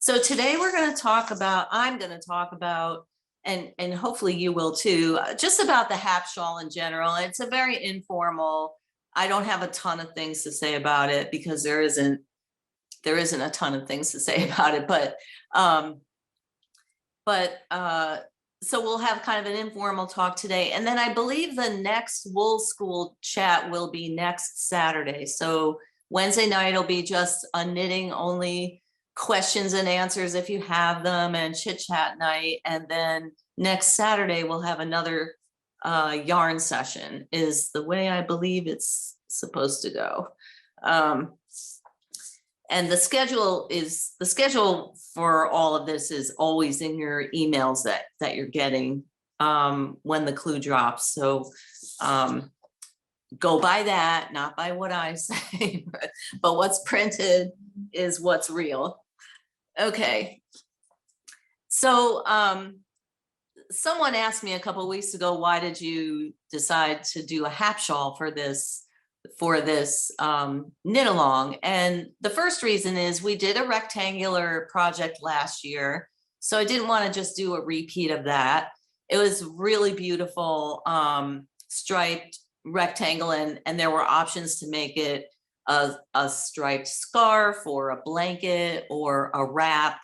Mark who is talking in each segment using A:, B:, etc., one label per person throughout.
A: So today I'm going to talk about, and hopefully you will too, just about the Hap Shawl in general. It's a very informal, I don't have a ton of things to say about it because there isn't a ton of things to say about it, um, but so we'll have kind of an informal talk today. And then I believe the next WAL School chat will be next Saturday. So Wednesday night will be just a knitting only questions and answers if you have them, and chit chat night. And then next Saturday we'll have another yarn session, is the way I believe it's supposed to go. And the schedule for all of this is always in your emails that you're getting when the clue drops. So go by that, not by what I say, but what's printed is what's real. Okay. So someone asked me a couple of weeks ago, why did you decide to do a Hap Shawl for this knit along? And the first reason is we did a rectangular project last year, so I didn't want to just do a repeat of that. It was really beautiful striped rectangle, and there were options to make it a striped scarf or a blanket or a wrap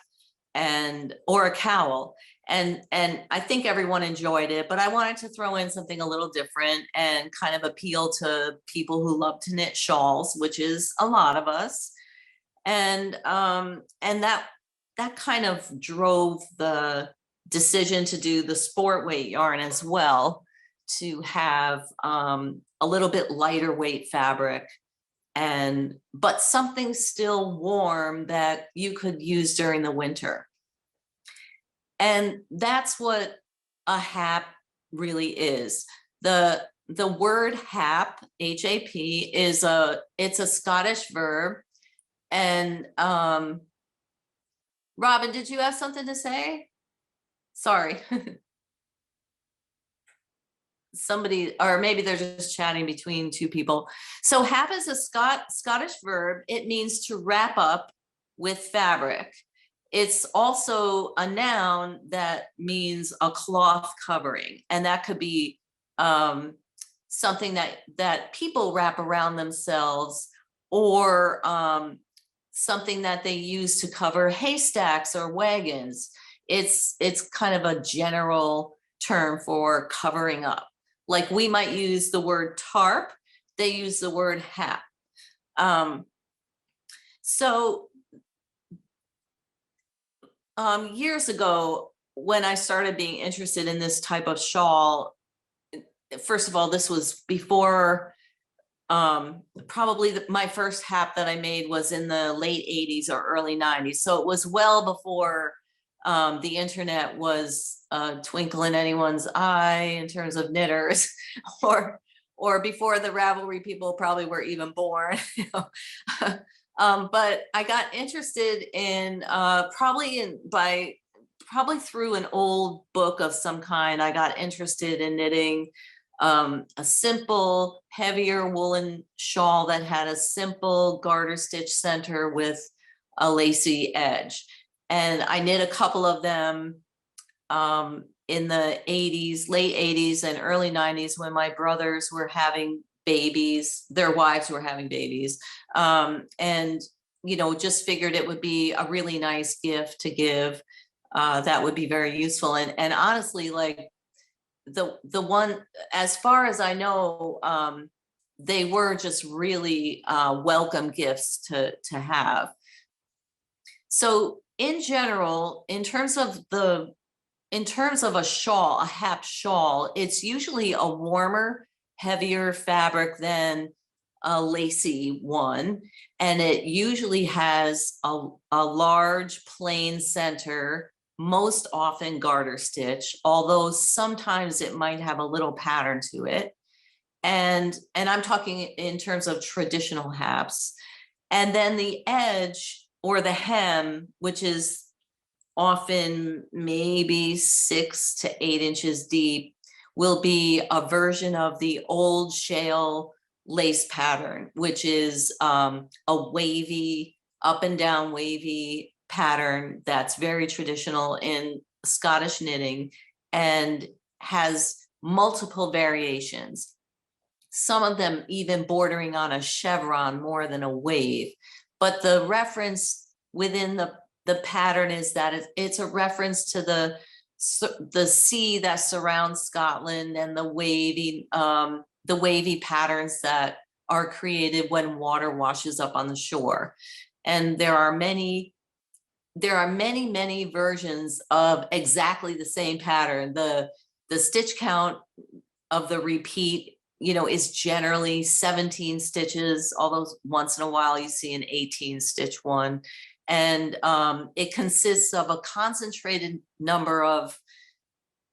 A: or a cowl. And I think everyone enjoyed it, but I wanted to throw in something a little different and kind of appeal to people who love to knit shawls, which is a lot of us. And that kind of drove the decision to do the sport weight yarn as well, to have a little bit lighter weight fabric, but something still warm that you could use during the winter. And that's what a hap really is. The word hap, H-A-P, it's a Scottish verb. And Robin, did you have something to say? Sorry. Somebody, or maybe they're just chatting between two people. So hap is a Scottish verb. It means to wrap up with fabric. It's also a noun that means a cloth covering, and that could be something that people wrap around themselves, or something that they use to cover haystacks or wagons. It's kind of a general term for covering up. Like we might use the word tarp, they use the word hap. Years ago, when I started being interested in this type of shawl, first of all, this was before, probably my first hap that I made was in the late 80s or early 90s. So it was well before the internet was a twinkle in anyone's eye in terms of knitters, or before the Ravelry people probably were even born. But I got interested in probably through an old book of some kind. I got interested in knitting a simple, heavier woolen shawl that had a simple garter stitch center with a lacy edge. And I knit a couple of them in the 80s, late 80s and early 90s, when my brothers were having babies, their wives were having babies. And, just figured it would be a really nice gift to give that would be very useful. And honestly, like the one, as far as I know, they were just really welcome gifts to have. So in general, in terms of a shawl, a hap shawl, it's usually a warmer, heavier fabric than a lacy one, and it usually has a large plain center, most often garter stitch, although sometimes it might have a little pattern to it. And I'm talking in terms of traditional haps. And then the edge or the hem, which is often maybe 6 to 8 inches deep, will be a version of the old shale lace pattern, which is a wavy, up and down wavy pattern that's very traditional in Scottish knitting and has multiple variations, some of them even bordering on a chevron more than a wave. But the reference within the pattern is that it's a reference to the sea that surrounds Scotland and the wavy patterns that are created when water washes up on the shore. And there are many versions of exactly the same pattern. The stitch count of the repeat, is generally 17 stitches, although once in a while you see an 18 stitch one. And it consists of a concentrated number of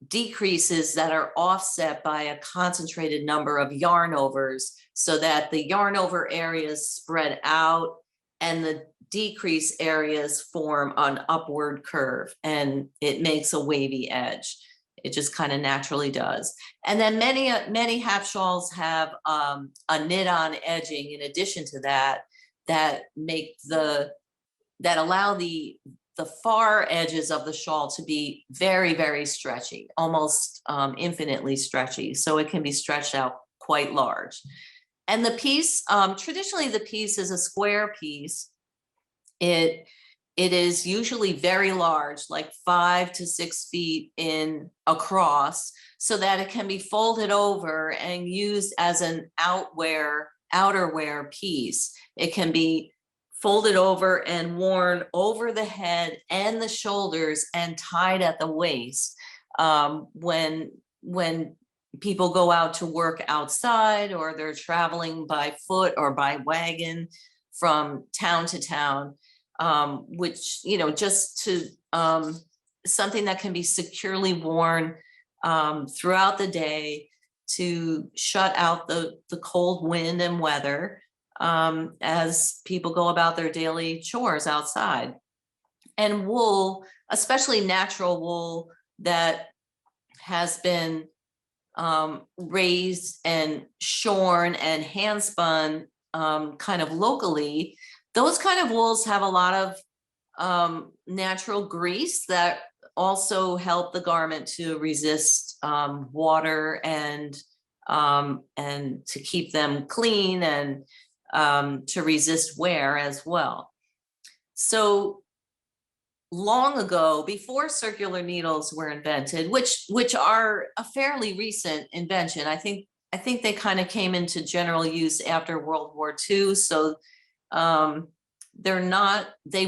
A: decreases that are offset by a concentrated number of yarn overs, so that the yarn over areas spread out and the decrease areas form an upward curve, and it makes a wavy edge. It just kind of naturally does. And then many hap shawls have a knit-on edging in addition to that, that allow the far edges of the shawl to be very, very stretchy, almost infinitely stretchy. So it can be stretched out quite large. And the piece, traditionally the piece is a square piece. It is usually very large, like 5 to 6 feet in across, so that it can be folded over and used as an outerwear piece. It can be folded over and worn over the head and the shoulders and tied at the waist when people go out to work outside, or they're traveling by foot or by wagon from town to town, which, just to something that can be securely worn throughout the day to shut out the cold wind and weather as people go about their daily chores outside. And wool, especially natural wool that has been raised and shorn and hand spun kind of locally, those kind of wools have a lot of natural grease that also help the garment to resist water and to keep them clean and to resist wear as well. So long ago, before circular needles were invented, which are a fairly recent invention, I think they kind of came into general use after World War II. So they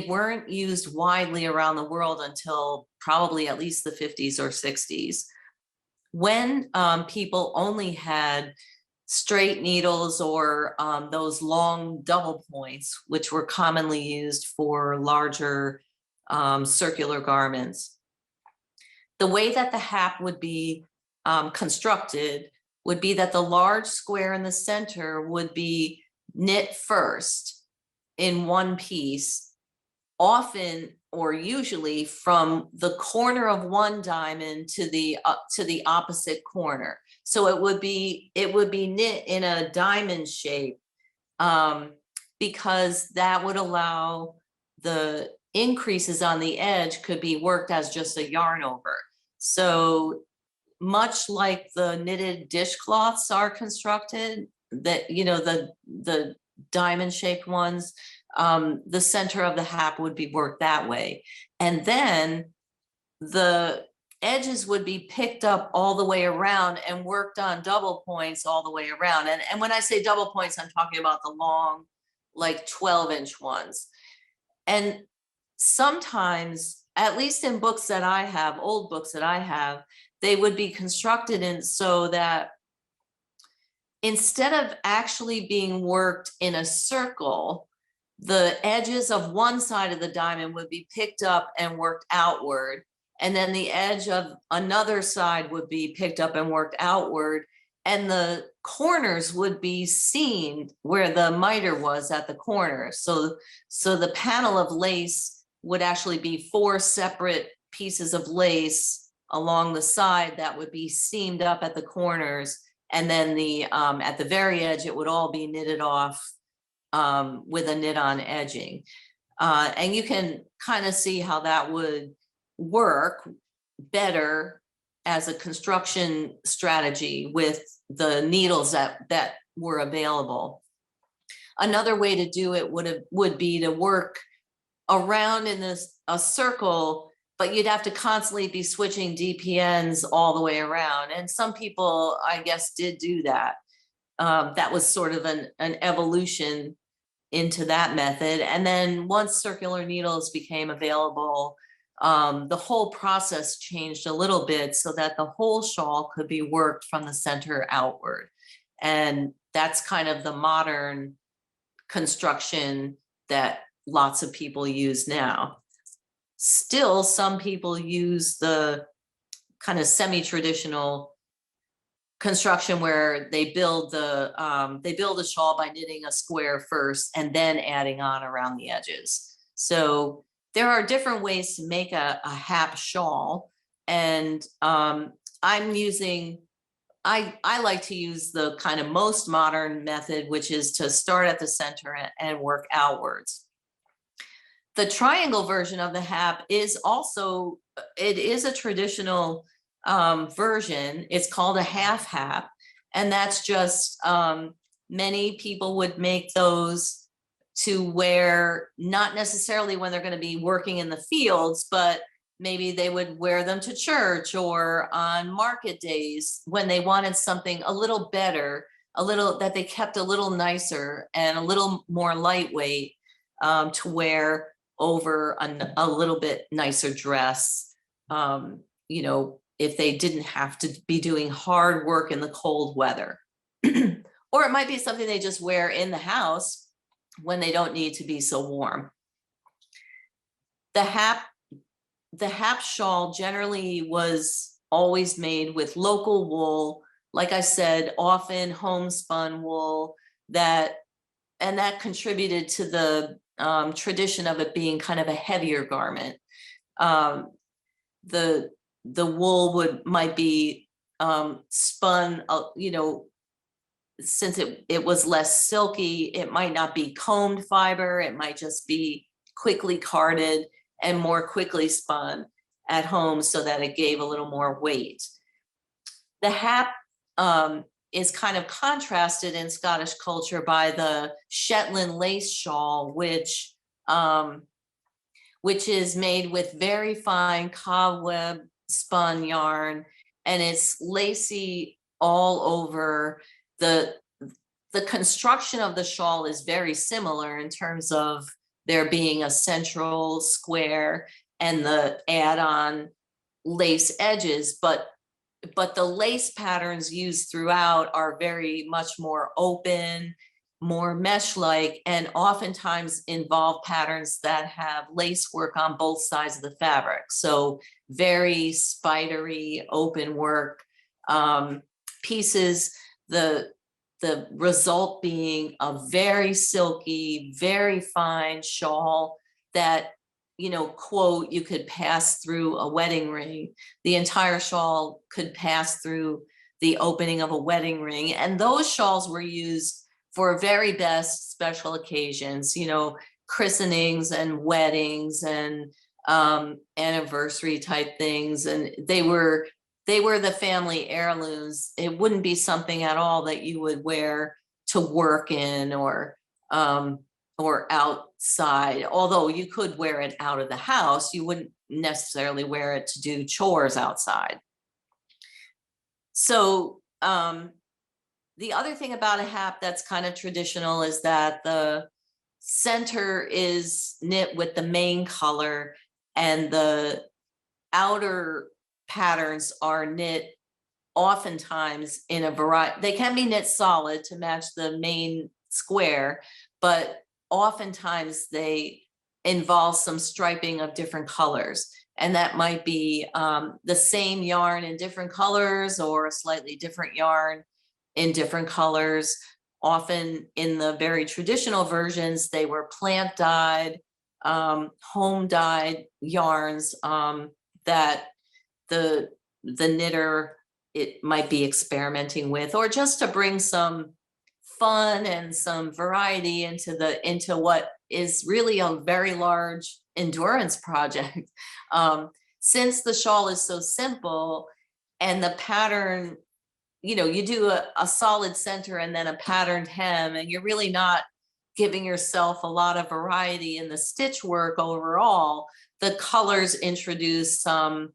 A: weren't used widely around the world until probably at least the 50s or 60s, when people only had straight needles or those long double points, which were commonly used for larger circular garments. The way that the hap would be constructed would be that the large square in the center would be knit first in one piece, often or usually from the corner of one diamond to the opposite corner. So it would be knit in a diamond shape because that would allow the increases on the edge could be worked as just a yarn over. So much like the knitted dishcloths are constructed, that the diamond shaped ones, the center of the hap would be worked that way. And then the edges would be picked up all the way around and worked on double points all the way around. And when I say double points, I'm talking about the long, like 12-inch ones. And sometimes, at least in books that I have, old books that I have, they would be constructed in so that instead of actually being worked in a circle, the edges of one side of the diamond would be picked up and worked outward. And then the edge of another side would be picked up and worked outward. And the corners would be seamed where the miter was at the corner. So the panel of lace would actually be 4 separate pieces of lace along the side that would be seamed up at the corners. And then at the very edge, it would all be knitted off with a knit-on edging. And you can kind of see how that would work better as a construction strategy with the needles that were available. Another way to do it would be to work around in a circle, but you'd have to constantly be switching DPNs all the way around. And some people, I guess, did do that. That was sort of an evolution into that method. And then once circular needles became available, the whole process changed a little bit so that the whole shawl could be worked from the center outward. And that's kind of the modern construction that lots of people use now. Still, some people use the kind of semi-traditional construction where they build a shawl by knitting a square first and then adding on around the edges. So there are different ways to make a hap shawl, and I like to use the kind of most modern method, which is to start at the center and work outwards. The triangle version of the hap is also, it is a traditional version. It's called a half hap, and that's just many people would make those to wear, not necessarily when they're going to be working in the fields, but maybe they would wear them to church or on market days when they wanted something a little better, a little that they kept a little nicer and a little more lightweight to wear over a little bit nicer dress. You know, if they didn't have to be doing hard work in the cold weather. Or it might be something they just wear in the house when they don't need to be so warm. The hap shawl generally was always made with local wool, like I said, often homespun wool, and that contributed to the tradition of it being kind of a heavier garment. The wool might be spun, you know, since it was less silky, it might not be combed fiber, it might just be quickly carded and more quickly spun at home so that it gave a little more weight. The hap is kind of contrasted in Scottish culture by the Shetland lace shawl, which is made with very fine cobweb spun yarn, and it's lacy all over. The construction of the shawl is very similar in terms of there being a central square and the add-on lace edges, but the lace patterns used throughout are very much more open, more mesh-like, and oftentimes involve patterns that have lace work on both sides of the fabric. So very spidery, open work pieces. The result being a very silky, very fine shawl that, you know, quote, you could pass through a wedding ring. The entire shawl could pass through the opening of a wedding ring. And those shawls were used for very best special occasions, you know, christenings and weddings and anniversary type things. And they were the family heirlooms. It wouldn't be something at all that you would wear to work in or outside. Although you could wear it out of the house, you wouldn't necessarily wear it to do chores outside. So the other thing about a hap that's kind of traditional is that the center is knit with the main color and the outer patterns are knit oftentimes in a variety. They can be knit solid to match the main square, but oftentimes they involve some striping of different colors. And that might be the same yarn in different colors or a slightly different yarn in different colors. Often in the very traditional versions, they were plant dyed, home dyed yarns that the knitter it might be experimenting with, or just to bring some fun and some variety into what is really a very large endurance project. Since the shawl is so simple and the pattern, you do a solid center and then a patterned hem, and you're really not giving yourself a lot of variety in the stitch work overall. The colors introduce some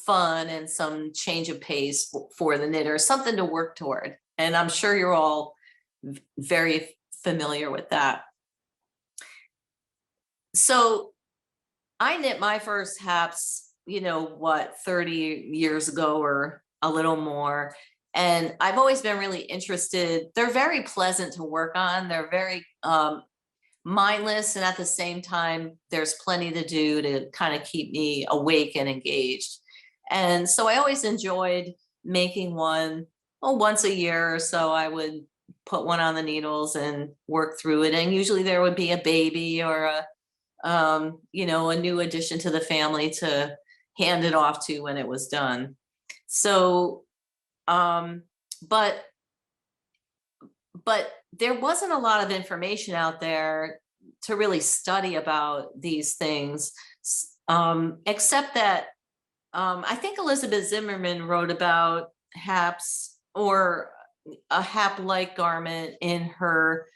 A: fun and some change of pace for the knitter, something to work toward. And I'm sure you're all very familiar with that. So I knit my first haps, 30 years ago or a little more. And I've always been really interested. They're very pleasant to work on. They're very mindless. And at the same time, there's plenty to do to kind of keep me awake and engaged. And so I always enjoyed making one. Well, once a year or so, I would put one on the needles and work through it. And usually there would be a baby or a new addition to the family to hand it off to when it was done. So, but there wasn't a lot of information out there to really study about these things, except that I think Elizabeth Zimmerman wrote about haps or a hap-like garment in her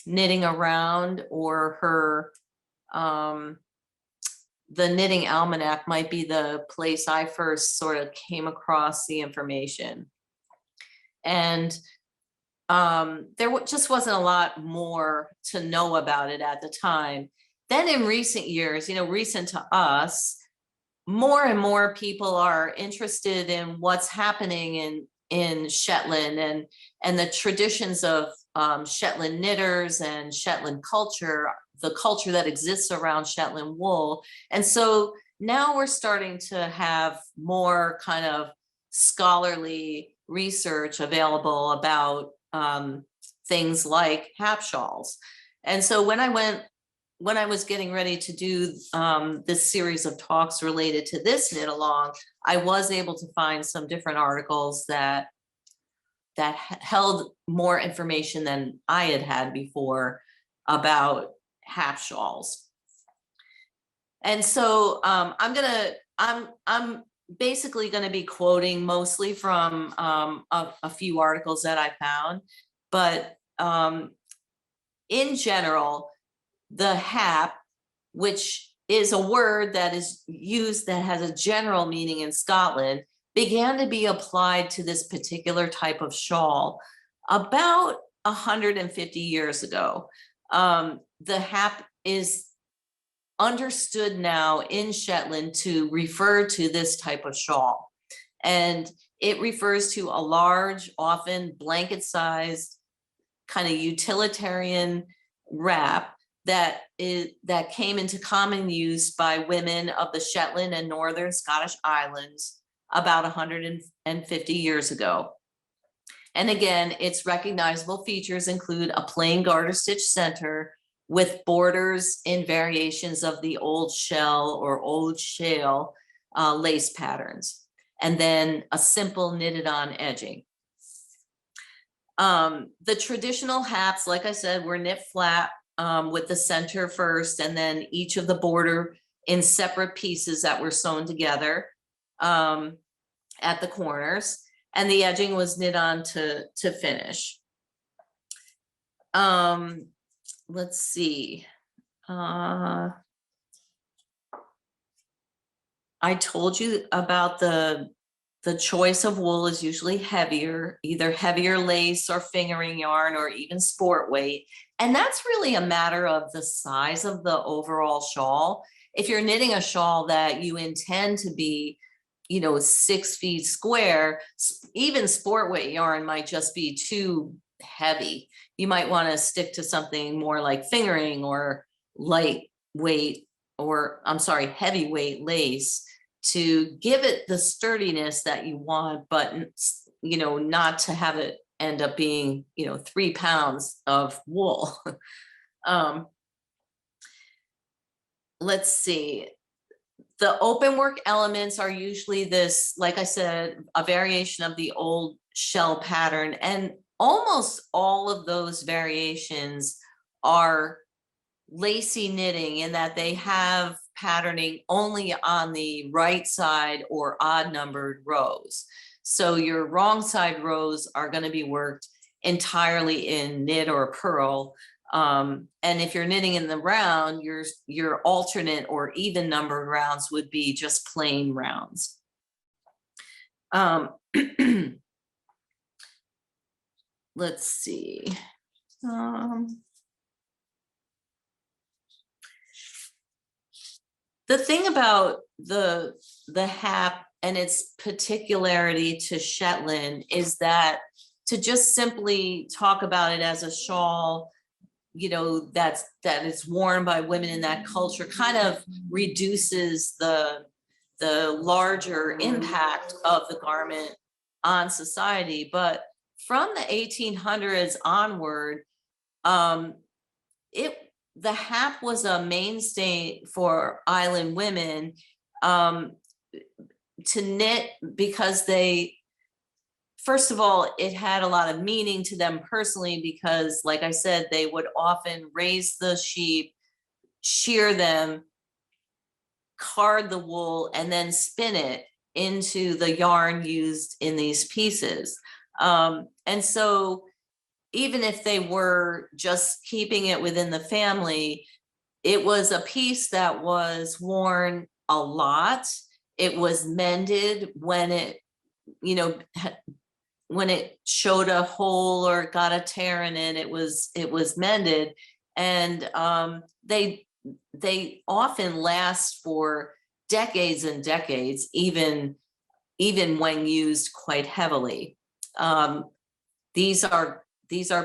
A: Knitting Around, or her the Knitting Almanac might be the place I first sort of came across the information. And there just wasn't a lot more to know about it at the time. Then in recent years, recent to us, more and more people are interested in what's happening in Shetland and the traditions of Shetland knitters and Shetland culture, the culture that exists around Shetland wool. And so now we're starting to have more kind of scholarly research available about things like hap shawls. And so when I was getting ready to do this series of talks related to this knit along, I was able to find some different articles that held more information than I had before about hap shawls. And so I'm basically going to be quoting mostly from a few articles that I found, but in general, the hap, which is a word that is used that has a general meaning in Scotland, began to be applied to this particular type of shawl about 150 years ago. The hap is understood now in Shetland to refer to this type of shawl. And it refers to a large, often blanket-sized, kind of utilitarian wrap that came into common use by women of the Shetland and Northern Scottish Islands about 150 years ago. And again, its recognizable features include a plain garter stitch center with borders in variations of the old shell or old shale lace patterns, and then a simple knitted on edging. The traditional hats, like I said, were knit flat with the center first, and then each of the border in separate pieces that were sewn together at the corners, and the edging was knit on to finish. Let's see. I told you about the choice of wool is usually heavier, either heavier lace or fingering yarn or even sport weight. And that's really a matter of the size of the overall shawl. If you're knitting a shawl that you intend to be, 6 feet square, even sport weight yarn might just be too heavy. You might want to stick to something more like fingering or lightweight, or heavyweight lace to give it the sturdiness that you want, but not to have it end up being 3 pounds of wool. Let's see. The open work elements are usually this, like I said, a variation of the old shell pattern, and almost all of those variations are lacy knitting in that they have patterning only on the right side or odd numbered rows. So your wrong side rows are going to be worked entirely in knit or purl. And if you're knitting in the round, your alternate or even numbered rounds would be just plain rounds. Let's see. The thing about the hap and its particularity to Shetland is that to just simply talk about it as a shawl, you know, that is worn by women in that culture kind of reduces the larger impact of the garment on society. But from the 1800s onward, the hap was a mainstay for island women to knit because first of all, it had a lot of meaning to them personally because, like I said, they would often raise the sheep, shear them, card the wool, and then spin it into the yarn used in these pieces. And so even if they were just keeping it within the family, it was a piece that was worn a lot. It was mended when it, you know, when it showed a hole or got a tear in it, it was mended. And they often last for decades and decades, even when used quite heavily. These are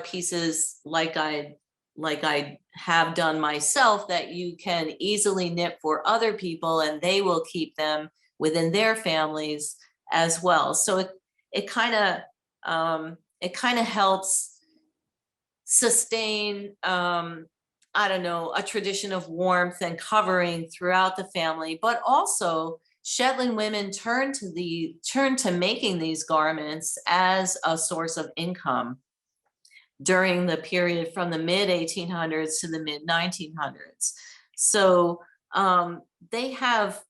A: pieces like I have done myself that you can easily knit for other people, and they will keep them within their families as well. So it kind of helps sustain I don't know, a tradition of warmth and covering throughout the family, but also Shetland women turned to making these garments as a source of income during the period from the mid 1800s to the mid 1900s. So they have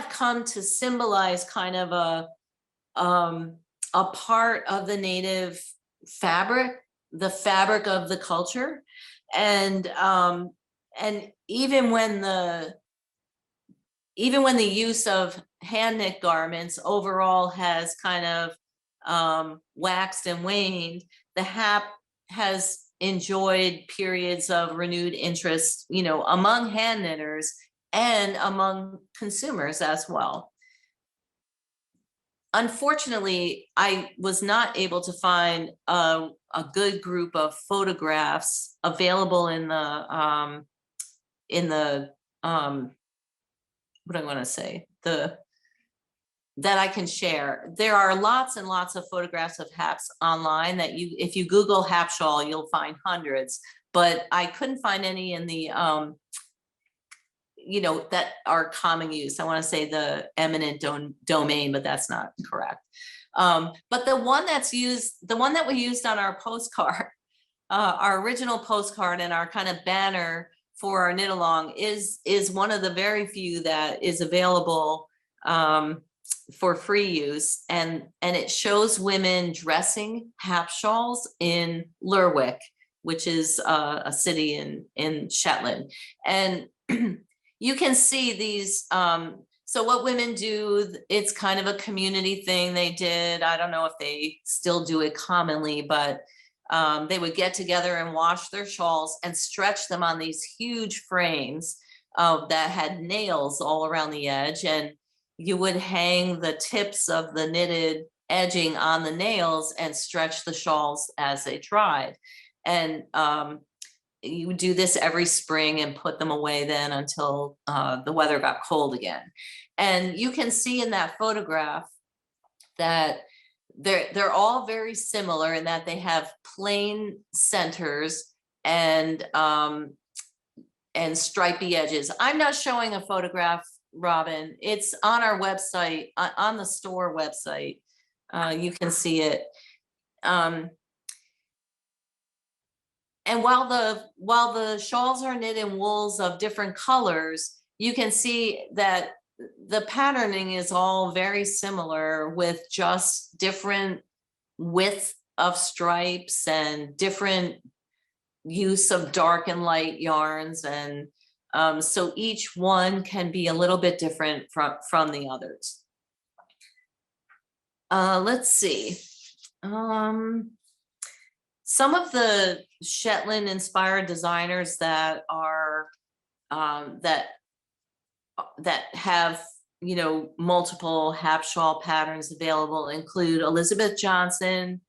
A: come to symbolize kind of a part of the native fabric, the fabric of the culture. And even when the use of hand knit garments overall has kind of waxed and waned, the hap has enjoyed periods of renewed interest, you know, among hand knitters and among consumers as well. Unfortunately, I was not able to find a good group of photographs available in the what I want to say, that I can share. There are lots and lots of photographs of haps online that if you Google hap shawl, you'll find hundreds, but I couldn't find any in the you know, that are common use. I want to say the eminent domain, but that's not correct. But the one that we used on our postcard, our original postcard and our kind of banner for our knit along is one of the very few that is available for free use, and it shows women dressing hap shawls in Lerwick, which is a city in Shetland. And you can see these. So what women do, it's kind of a community thing they did. I don't know if they still do it commonly, but they would get together and wash their shawls and stretch them on these huge frames that had nails all around the edge. And you would hang the tips of the knitted edging on the nails and stretch the shawls as they dried. And you would do this every spring and put them away then until the weather got cold again. And you can see in that photograph that they're all very similar in that they have plain centers and stripy edges. I'm not showing a photograph, Robin. It's on our website, on the store website. You can see it. and while the shawls are knit in wools of different colors, you can see that the patterning is all very similar, with just different width of stripes and different use of dark and light yarns. And so each one can be a little bit different from the others. Let's see. Some of the Shetland inspired designers that are that have, you know, multiple Hap Shawl patterns available include Elizabeth Johnson,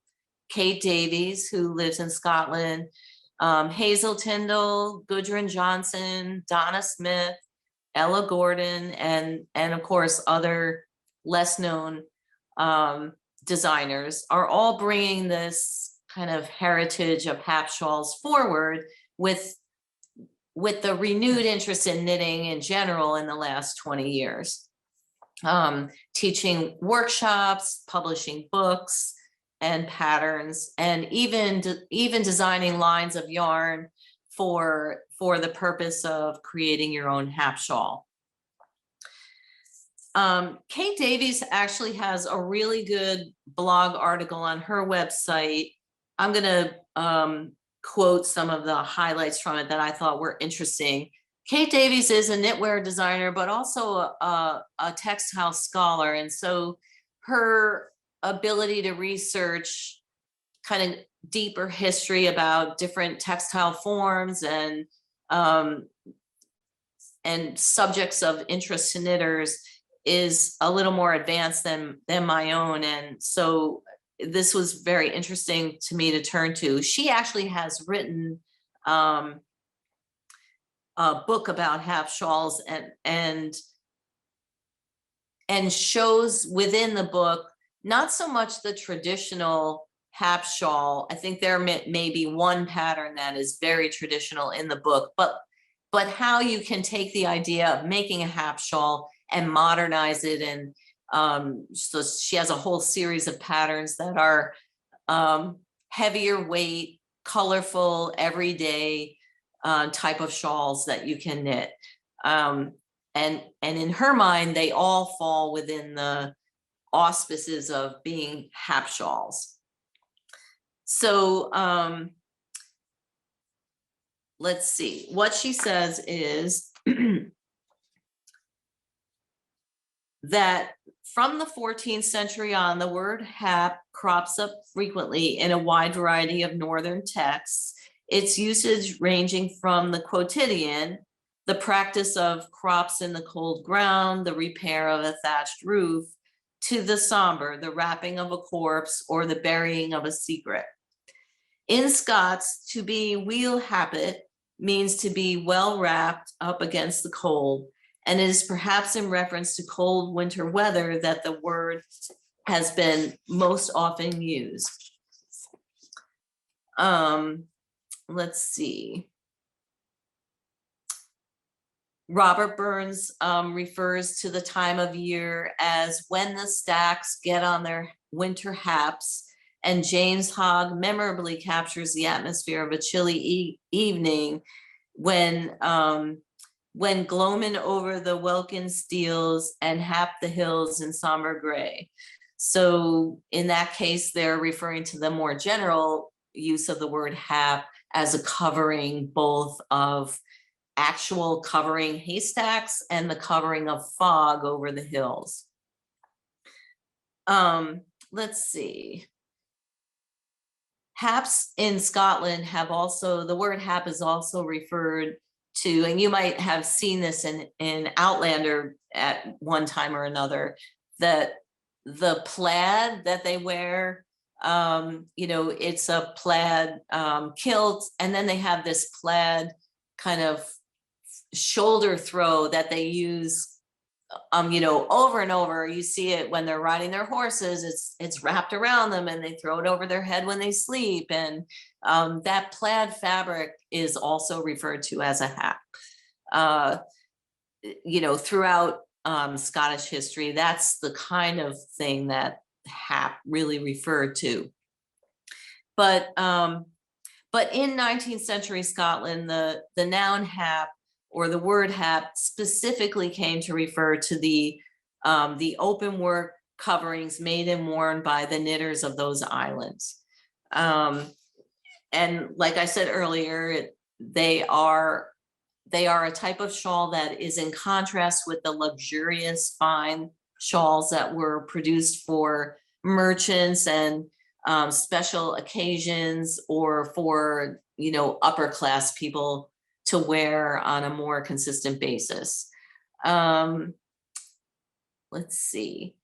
A: Kate Davies, who lives in Scotland, Hazel Tyndall, Gudrun Johnson, Donna Smith, Ella Gordon, and of course other less known designers are all bringing this kind of heritage of Hap Shawls forward with the renewed interest in knitting in general in the last 20 years. Teaching workshops, publishing books and patterns, and even designing lines of yarn for the purpose of creating your own Hap Shawl. Kate Davies actually has a really good blog article on her website. I'm going to quote some of the highlights from it that I thought were interesting. Kate Davies is a knitwear designer, but also a textile scholar. And so her ability to research kind of deeper history about different textile forms and subjects of interest to knitters is a little more advanced than my own. And so this was very interesting to me to turn to. She actually has written a book about Hap Shawls and shows within the book not so much the traditional Hap Shawl. I think there may be one pattern that is very traditional in the book, but how you can take the idea of making a Hap Shawl and modernize it. And so she has a whole series of patterns that are heavier weight, colorful, everyday type of shawls that you can knit. And in her mind, they all fall within the auspices of being Hap Shawls. So let's see, what she says is that from the 14th century on, the word hap crops up frequently in a wide variety of northern texts, its usage ranging from the quotidian, the practice of crops in the cold ground, the repair of a thatched roof, to the somber, the wrapping of a corpse or the burying of a secret. In Scots, to be WAL Hapit means to be well wrapped up against the cold, and it is perhaps in reference to cold winter weather that the word has been most often used. Let's see. Robert Burns refers to the time of year as when the stacks get on their winter haps, and James Hogg memorably captures the atmosphere of a chilly evening when gloaming over the welkin steels and hap the hills in somber gray. So in that case, they're referring to the more general use of the word hap as a covering, both of actual covering haystacks and the covering of fog over the hills. Let's see. Haps in Scotland have also, the word hap is also referred to, and you might have seen this in Outlander at one time or another, that the plaid that they wear, you know, it's a plaid kilt, and then they have this plaid kind of shoulder throw that they use you know, over and over. You see it when they're riding their horses, it's wrapped around them, and they throw it over their head when they sleep. And that plaid fabric is also referred to as a hap. You know, throughout Scottish history, that's the kind of thing that hap really referred to. But But in 19th century Scotland, the noun hap or the word hap specifically came to refer to the open work coverings made and worn by the knitters of those islands. And like I said earlier, they are a type of shawl that is in contrast with the luxurious fine shawls that were produced for merchants and special occasions, or for, you know, upper class people to wear on a more consistent basis. Let's see.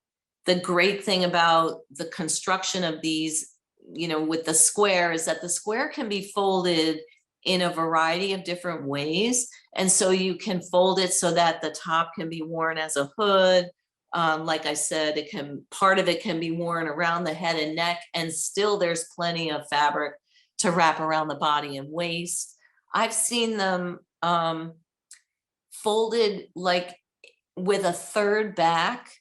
A: The great thing about the construction of these, you know, with the square, is that the square can be folded in a variety of different ways. And so you can fold it so that the top can be worn as a hood. Like I said, part of it can be worn around the head and neck, and still there's plenty of fabric to wrap around the body and waist. I've seen them folded like with a third back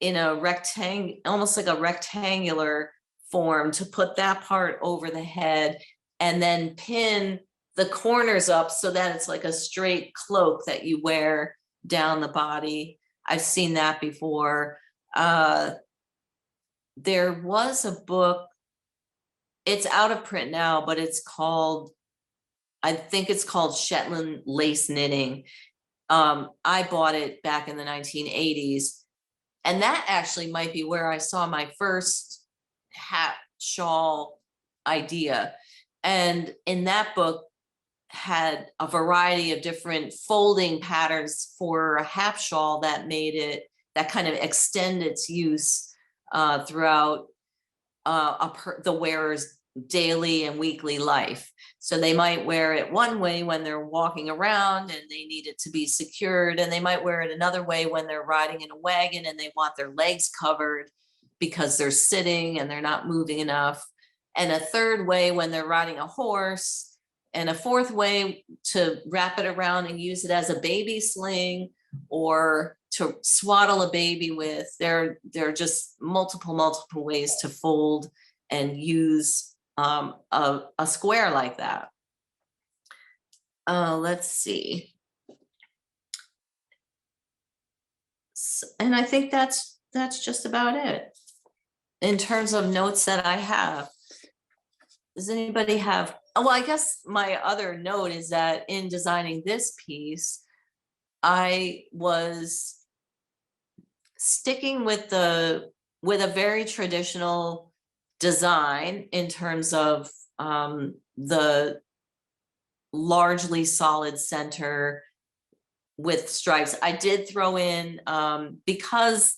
A: in a rectangle, almost like a rectangular form, to put that part over the head and then pin the corners up so that it's like a straight cloak that you wear down the body. I've seen that before. There was a book, it's out of print now, but it's called, I think it's called Shetland Lace Knitting. I bought it back in the 1980s. And that actually might be where I saw my first hat shawl idea. And in that book had a variety of different folding patterns for a hap shawl that made it, that kind of extend its use throughout the wearer's daily and weekly life. So they might wear it one way when they're walking around and they need it to be secured, and they might wear it another way when they're riding in a wagon and they want their legs covered because they're sitting and they're not moving enough, and a third way when they're riding a horse, and a fourth way to wrap it around and use it as a baby sling or to swaddle a baby with. There are just multiple ways to fold and use a square like that. Let's see. And I think that's just about it in terms of notes that I have. Does anybody have? Oh, well, I guess my other note is that in designing this piece, I was sticking with a very traditional design in terms of the largely solid center with stripes. I did throw in, because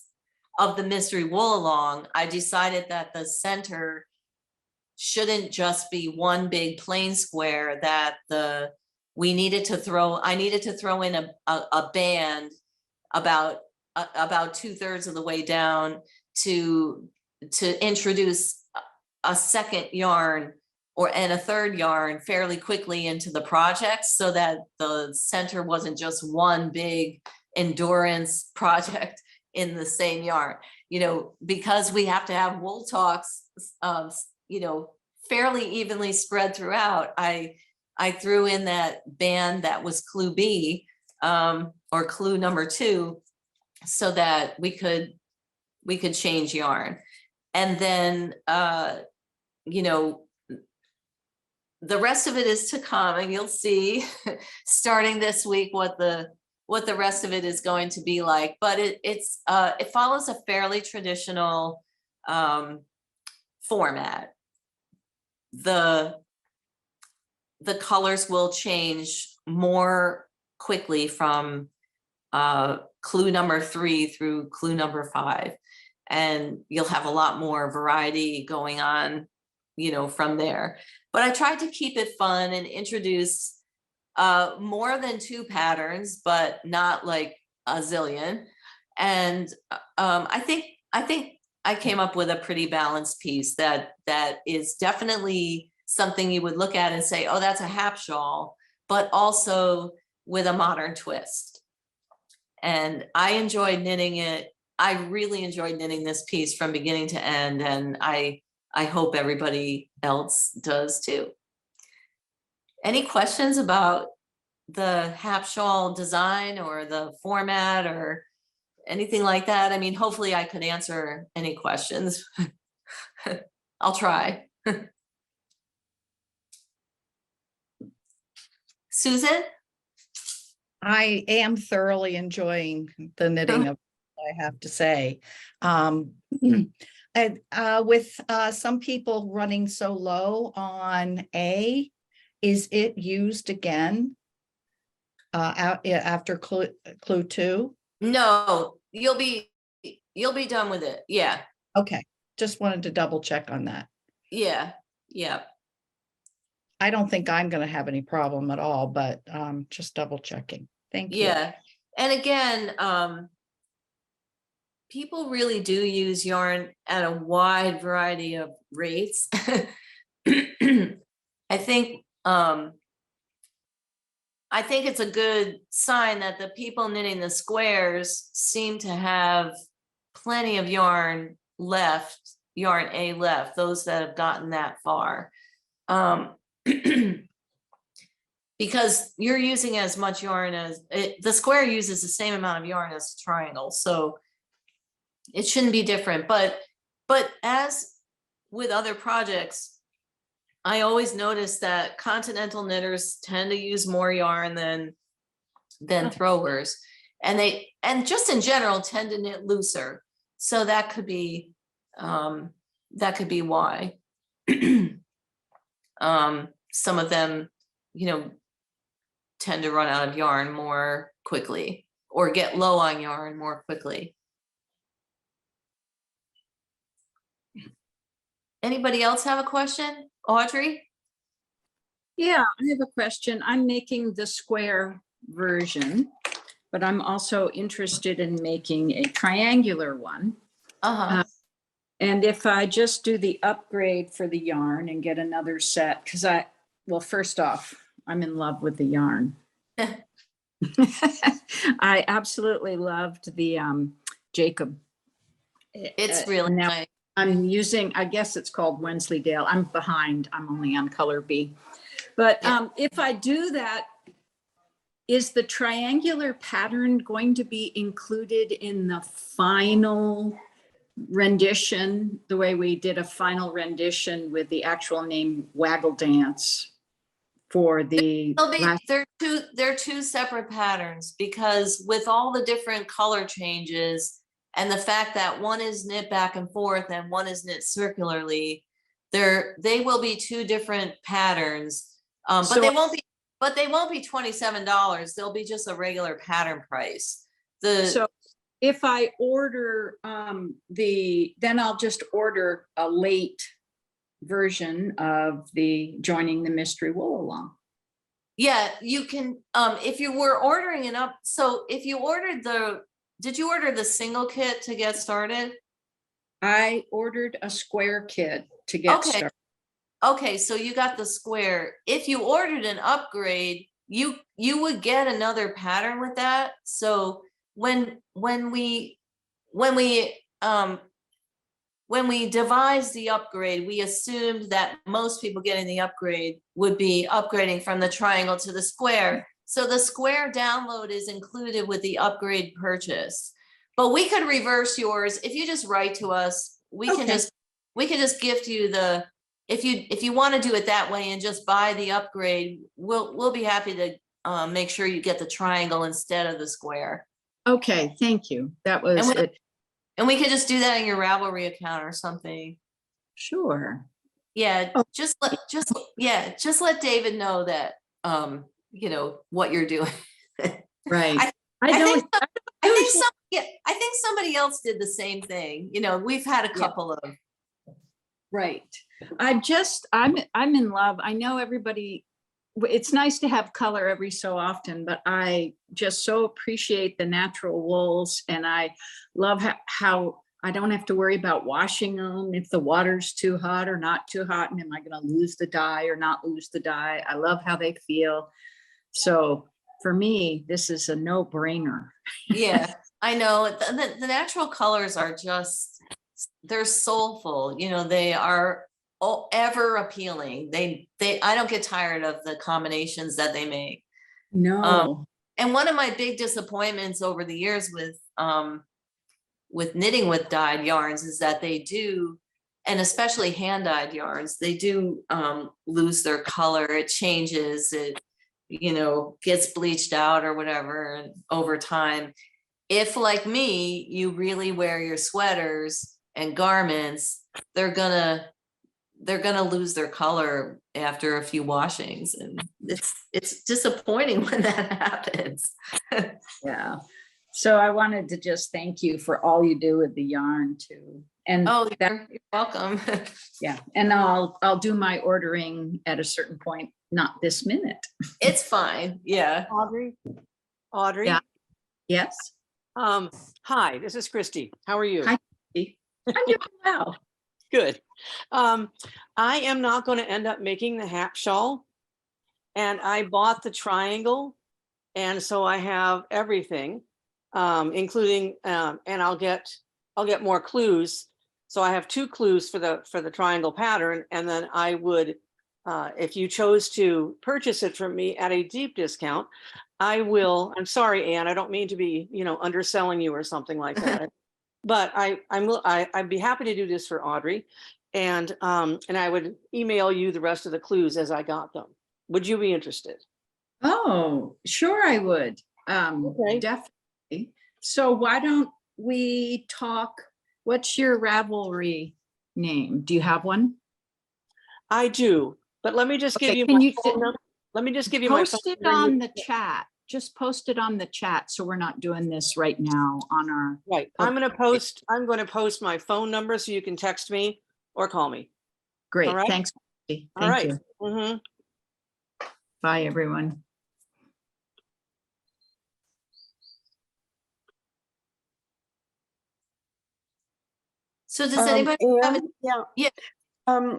A: of the mystery wool along, I decided that the center shouldn't just be one big plain square, that I needed to throw in a band about 2/3 of the way down to introduce a second yarn and a third yarn fairly quickly into the project, so that the center wasn't just one big endurance project in the same yarn. You know, because we have to have wool talks, you know, fairly evenly spread throughout, I threw in that band that was clue B, or clue number 2, so that we could change yarn. And then you know, the rest of it is to come, and you'll see starting this week what the rest of it is going to be like. But it follows a fairly traditional format. The colors will change more quickly from clue number 3 through clue number 5, and you'll have a lot more variety going on, you know, from there. But I tried to keep it fun and introduce more than 2 patterns, but not like a zillion. And I think I came up with a pretty balanced piece that is definitely something you would look at and say, oh, that's a hap shawl, but also with a modern twist. And I enjoyed knitting it. I really enjoyed knitting this piece from beginning to end, and I hope everybody else does too. Any questions about the Hap Shawl design or the format or anything like that? I mean, hopefully I could answer any questions. I'll try. Susan?
B: I am thoroughly enjoying the knitting of, I have to say. And with some people running so low on A, is it used again after clue 2?
A: No, you'll be done with it. Yeah.
B: Okay, just wanted to double check on that.
A: Yeah. Yeah.
B: I don't think I'm going to have any problem at all, but just double checking. Thank you.
A: Yeah. And again, people really do use yarn at a wide variety of rates. I think it's a good sign that the people knitting the squares seem to have plenty of yarn left, yarn A left, those that have gotten that far. Because you're using as much yarn as the square uses the same amount of yarn as the triangle, so it shouldn't be different. But as with other projects, I always notice that continental knitters tend to use more yarn than throwers, and just in general tend to knit looser. So that could be why. Some of them, tend to run out of yarn more quickly or get low on yarn more quickly. Anybody else have a question? Audrey?
C: Yeah, I have a question. I'm making the square version, but I'm also interested in making a triangular one. And if I just do the upgrade for the yarn and get another set, because well, first off, I'm in love with the yarn. I absolutely loved the Jacob.
A: It's really nice.
C: I'm using, I guess it's called Wensleydale. I'm behind. I'm only on color B. But if I do that, is the triangular pattern going to be included in the final rendition, the way we did a final rendition with the actual name Waggle Dance for the
A: they're two separate patterns, because with all the different color changes and the fact that one is knit back and forth and one is knit circularly, they will be two different patterns. But they won't be $27. They'll be just a regular pattern price.
C: So if I order then I'll just order a late version of the Joining the Mystery Wool Along.
A: Yeah, you can, if you were ordering it up. So if you ordered did you order the single kit to get started?
C: I ordered a square kit to get started.
A: Okay, so you got the square. If you ordered an upgrade, you would get another pattern with that. So when we devised the upgrade, we assumed that most people getting the upgrade would be upgrading from the triangle to the square. So the square download is included with the upgrade purchase. But we could reverse yours. If you just write to us, we can just gift you the, if you want to do it that way and just buy the upgrade, we'll be happy to make sure you get the triangle instead of the square.
C: Okay, thank you. That was it.
A: And we could just do that in your Ravelry account or something.
C: Sure.
A: Yeah, just let David know that what you're doing.
C: Right.
A: I think somebody else did the same thing. We've had a couple of.
C: Right. I'm in love. I know everybody, it's nice to have color every so often, but I just so appreciate the natural wools, and I love how I don't have to worry about washing them if the water's too hot or not too hot, and am I going to lose the dye or not lose the dye. I love how they feel. So for me, this is a no-brainer.
A: Yeah, I know. The natural colors are just, they're soulful. They are ever appealing. I don't get tired of the combinations that they make.
C: No.
A: And one of my big disappointments over the years with knitting with dyed yarns is that they do, and especially hand dyed yarns, they do lose their color. It changes, it, you know, gets bleached out or whatever over time. If, like me, you really wear your sweaters and garments, they're gonna lose their color after a few washings, and it's disappointing when that happens.
C: Yeah. So I wanted to just thank you for all you do with the yarn too. And
A: Oh, you're welcome.
C: yeah, and I'll do my ordering at a certain point, not this minute.
A: It's fine. Yeah.
D: Audrey.
C: Yeah. Yes.
D: Hi, this is Christy. How are you?
C: Hi. I'm doing well.
D: Good. I am not going to end up making the Hap Shawl, and I bought the triangle, and so I have everything, including, and I'll get more clues. So I have 2 clues for the triangle pattern, and then I would, if you chose to purchase it from me at a deep discount, I will. I'm sorry, Anne, I don't mean to be, underselling you or something like that. But I'd be happy to do this for Audrey, and I would email you the rest of the clues as I got them. Would you be interested?
C: Oh, sure I would.
D: Okay.
C: Definitely. So why don't we talk, what's your Ravelry name? Do you have one?
D: I do, but let me just give
C: Okay,
D: you
C: can
D: my
C: you
D: phone number. Let me just give you my phone
C: post it
D: number.
C: on the chat? Just post it on the chat. So we're not doing this right now on our.
D: Right. I'm going to post my phone number so you can text me or call me.
C: Great,
D: right.
C: thanks. Christy.
D: All
C: Thank
D: right.
C: you.
D: Mhm.
C: Bye, everyone.
A: So does anybody have
E: Anne, yeah.
A: Yeah.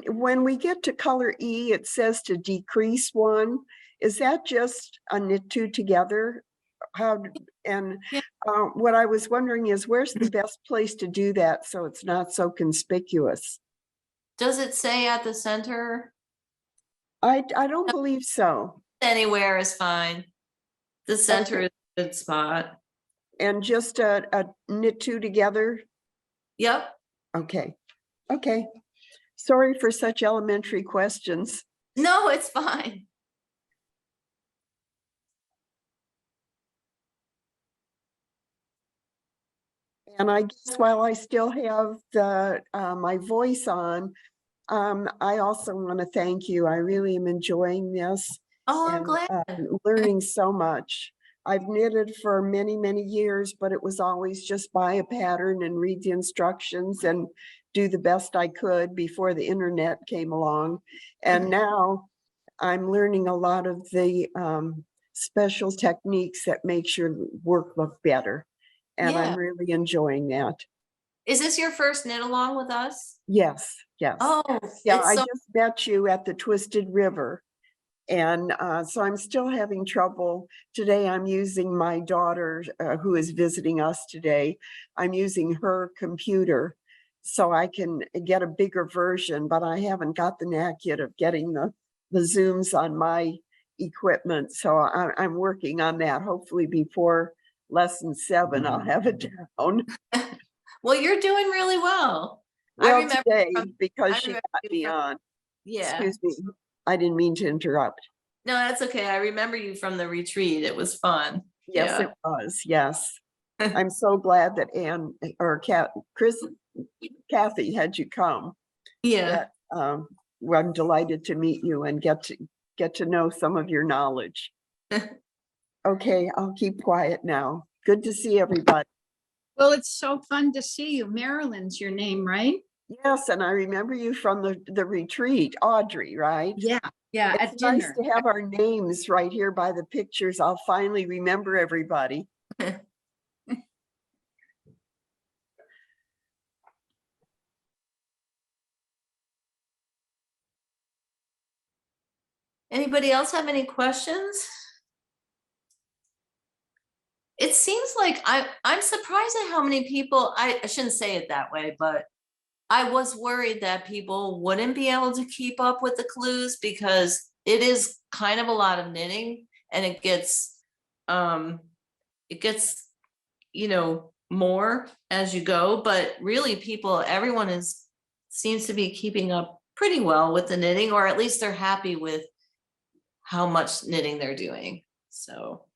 E: When we get to color E, it says to decrease 1. Is that just a knit 2 together?
A: Yeah.
E: What I was wondering is, where's the best place to do that so it's not so conspicuous?
A: Does it say at the center?
E: I don't believe so.
A: Anywhere is fine. The center is a good spot.
E: And just a knit 2 together?
A: Yep.
E: Okay. Okay. Sorry for such elementary questions.
A: No, it's fine.
E: And I guess while I still have my voice on, I also want to thank you. I really am enjoying this.
A: Oh, I'm
E: and
A: glad.
E: learning so much. I've knitted for many, many years, but it was always just buy a pattern and read the instructions and do the best I could before the internet came along. And now I'm learning a lot of the special techniques that makes your work look better. And
A: Yeah.
E: I'm really enjoying that.
A: Is this your first knit along with us?
E: Yes, yes.
A: Oh,
E: yeah,
A: it's
E: I
A: so
E: just met you at the Twisted River. And so I'm still having trouble. Today I'm using my daughter who is visiting us today. I'm using her computer so I can get a bigger version, but I haven't got the knack yet of getting the zooms on my equipment. So I'm working on that. Hopefully before lesson 7, I'll have it down.
A: Well, you're doing really well.
E: Well,
A: I remember
E: today,
A: from-
E: because
A: I
E: she
A: remember
E: got
A: you
E: me
A: from-
E: on.
A: Yeah.
E: Excuse me. I didn't mean to interrupt.
A: No, that's okay. I remember you from the retreat. It was fun.
E: Yes,
A: Yeah.
E: it was. Yes. I'm so glad that Anne or Kathy had you come.
A: Yeah.
E: Well, I'm delighted to meet you and get to know some of your knowledge. Okay, I'll keep quiet now. Good to see everybody.
C: Well, it's so fun to see you. Marilyn's your name, right?
E: Yes, and I remember you from the retreat, Audrey, right?
C: Yeah,
E: It's
C: at
E: nice
C: dinner.
E: to have our names right here by the pictures. I'll finally remember everybody.
A: Anybody else have any questions? It seems like I'm surprised at how many people, I shouldn't say it that way, but I was worried that people wouldn't be able to keep up with the clues because it is kind of a lot of knitting and it gets, you know, more as you go, but really everyone seems to be keeping up pretty well with the knitting, or at least they're happy with how much knitting they're doing. So,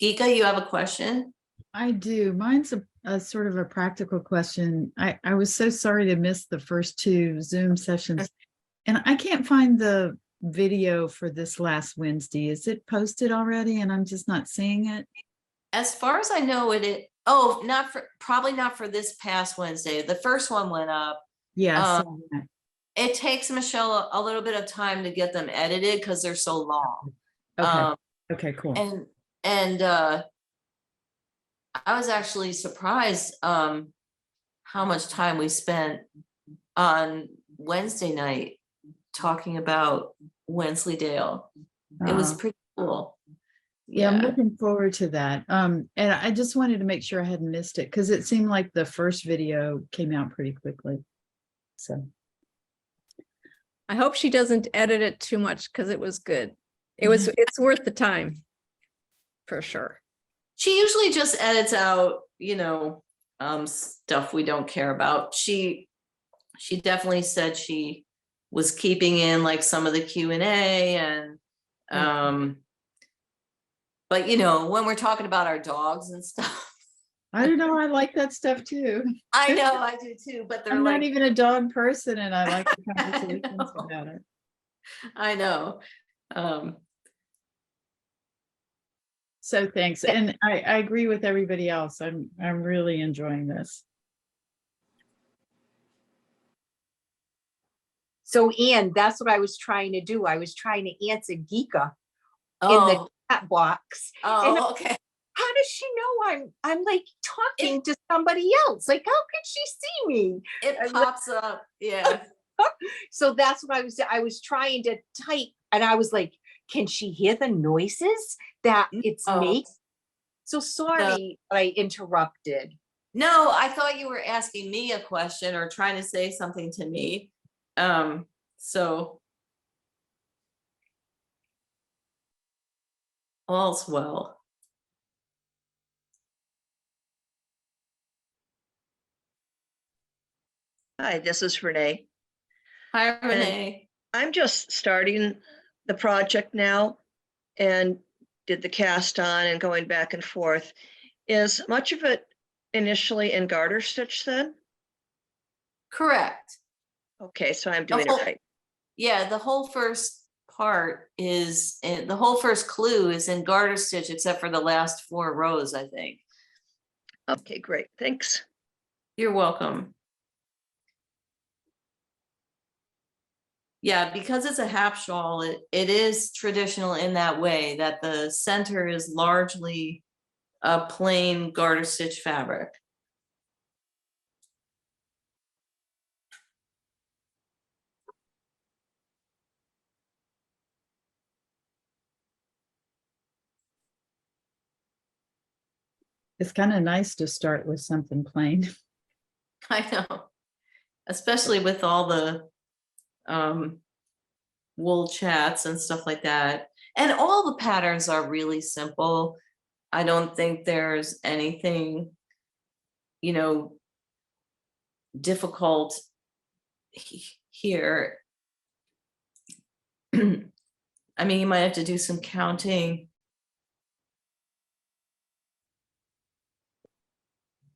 A: Geeka, you have a question?
F: I do. Mine's a sort of a practical question. I was so sorry to miss the first two Zoom sessions. And I can't find the video for this last Wednesday. Is it posted already and I'm just not seeing it?
A: As far as I know, probably not for this past Wednesday. The first one went up.
F: Yes.
A: It takes Michelle a little bit of time to get them edited because they're so long.
F: Okay. Okay, cool.
A: And I was actually surprised how much time we spent on Wednesday night talking about Wensleydale. It was pretty cool.
F: Yeah, I'm looking forward to that. And I just wanted to make sure I hadn't missed it because it seemed like the first video came out pretty quickly. So
G: I hope she doesn't edit it too much because it was good. It's worth the time for sure.
A: She usually just edits out, stuff we don't care about. She definitely said she was keeping in like some of the Q&A and but when we're talking about our dogs and stuff.
F: I don't know. I like that stuff too.
A: I know I do too, but they're
F: I'm
A: like,
F: not even a dog person and I like the
A: I
F: conversations
A: know.
F: about it.
A: I know.
F: So thanks. And I agree with everybody else. I'm really enjoying this.
H: So Ann, that's what I was trying to do. I was trying to answer Geeka in the
A: Oh,
H: chat box. And
A: okay.
H: how does she know I'm like talking to somebody else? Like, how can she see me?
A: It pops up. Yeah.
H: So that's what I was trying to type and I was like, can she hear the noises that it's making? So sorry I interrupted.
A: No, I thought you were asking me a question or trying to say something to me. So all's well.
I: Hi, this is Renee.
A: Hi, Renee.
I: I'm just starting the project now and did the cast on and going back and forth. Is much of it initially in garter stitch then?
A: Correct.
I: Okay, so I'm doing it right.
A: Yeah, the whole first part is in the whole first clue is in garter stitch, except for the last 4 rows, I think.
I: Okay, great. Thanks.
A: You're welcome. Yeah, because it's a half shawl, it is traditional in that way that the center is largely a plain garter stitch fabric.
F: It's kind of nice to start with something plain.
A: I know, especially with all the wool chats and stuff like that. And all the patterns are really simple. I don't think there's anything, difficult here. I mean, you might have to do some counting.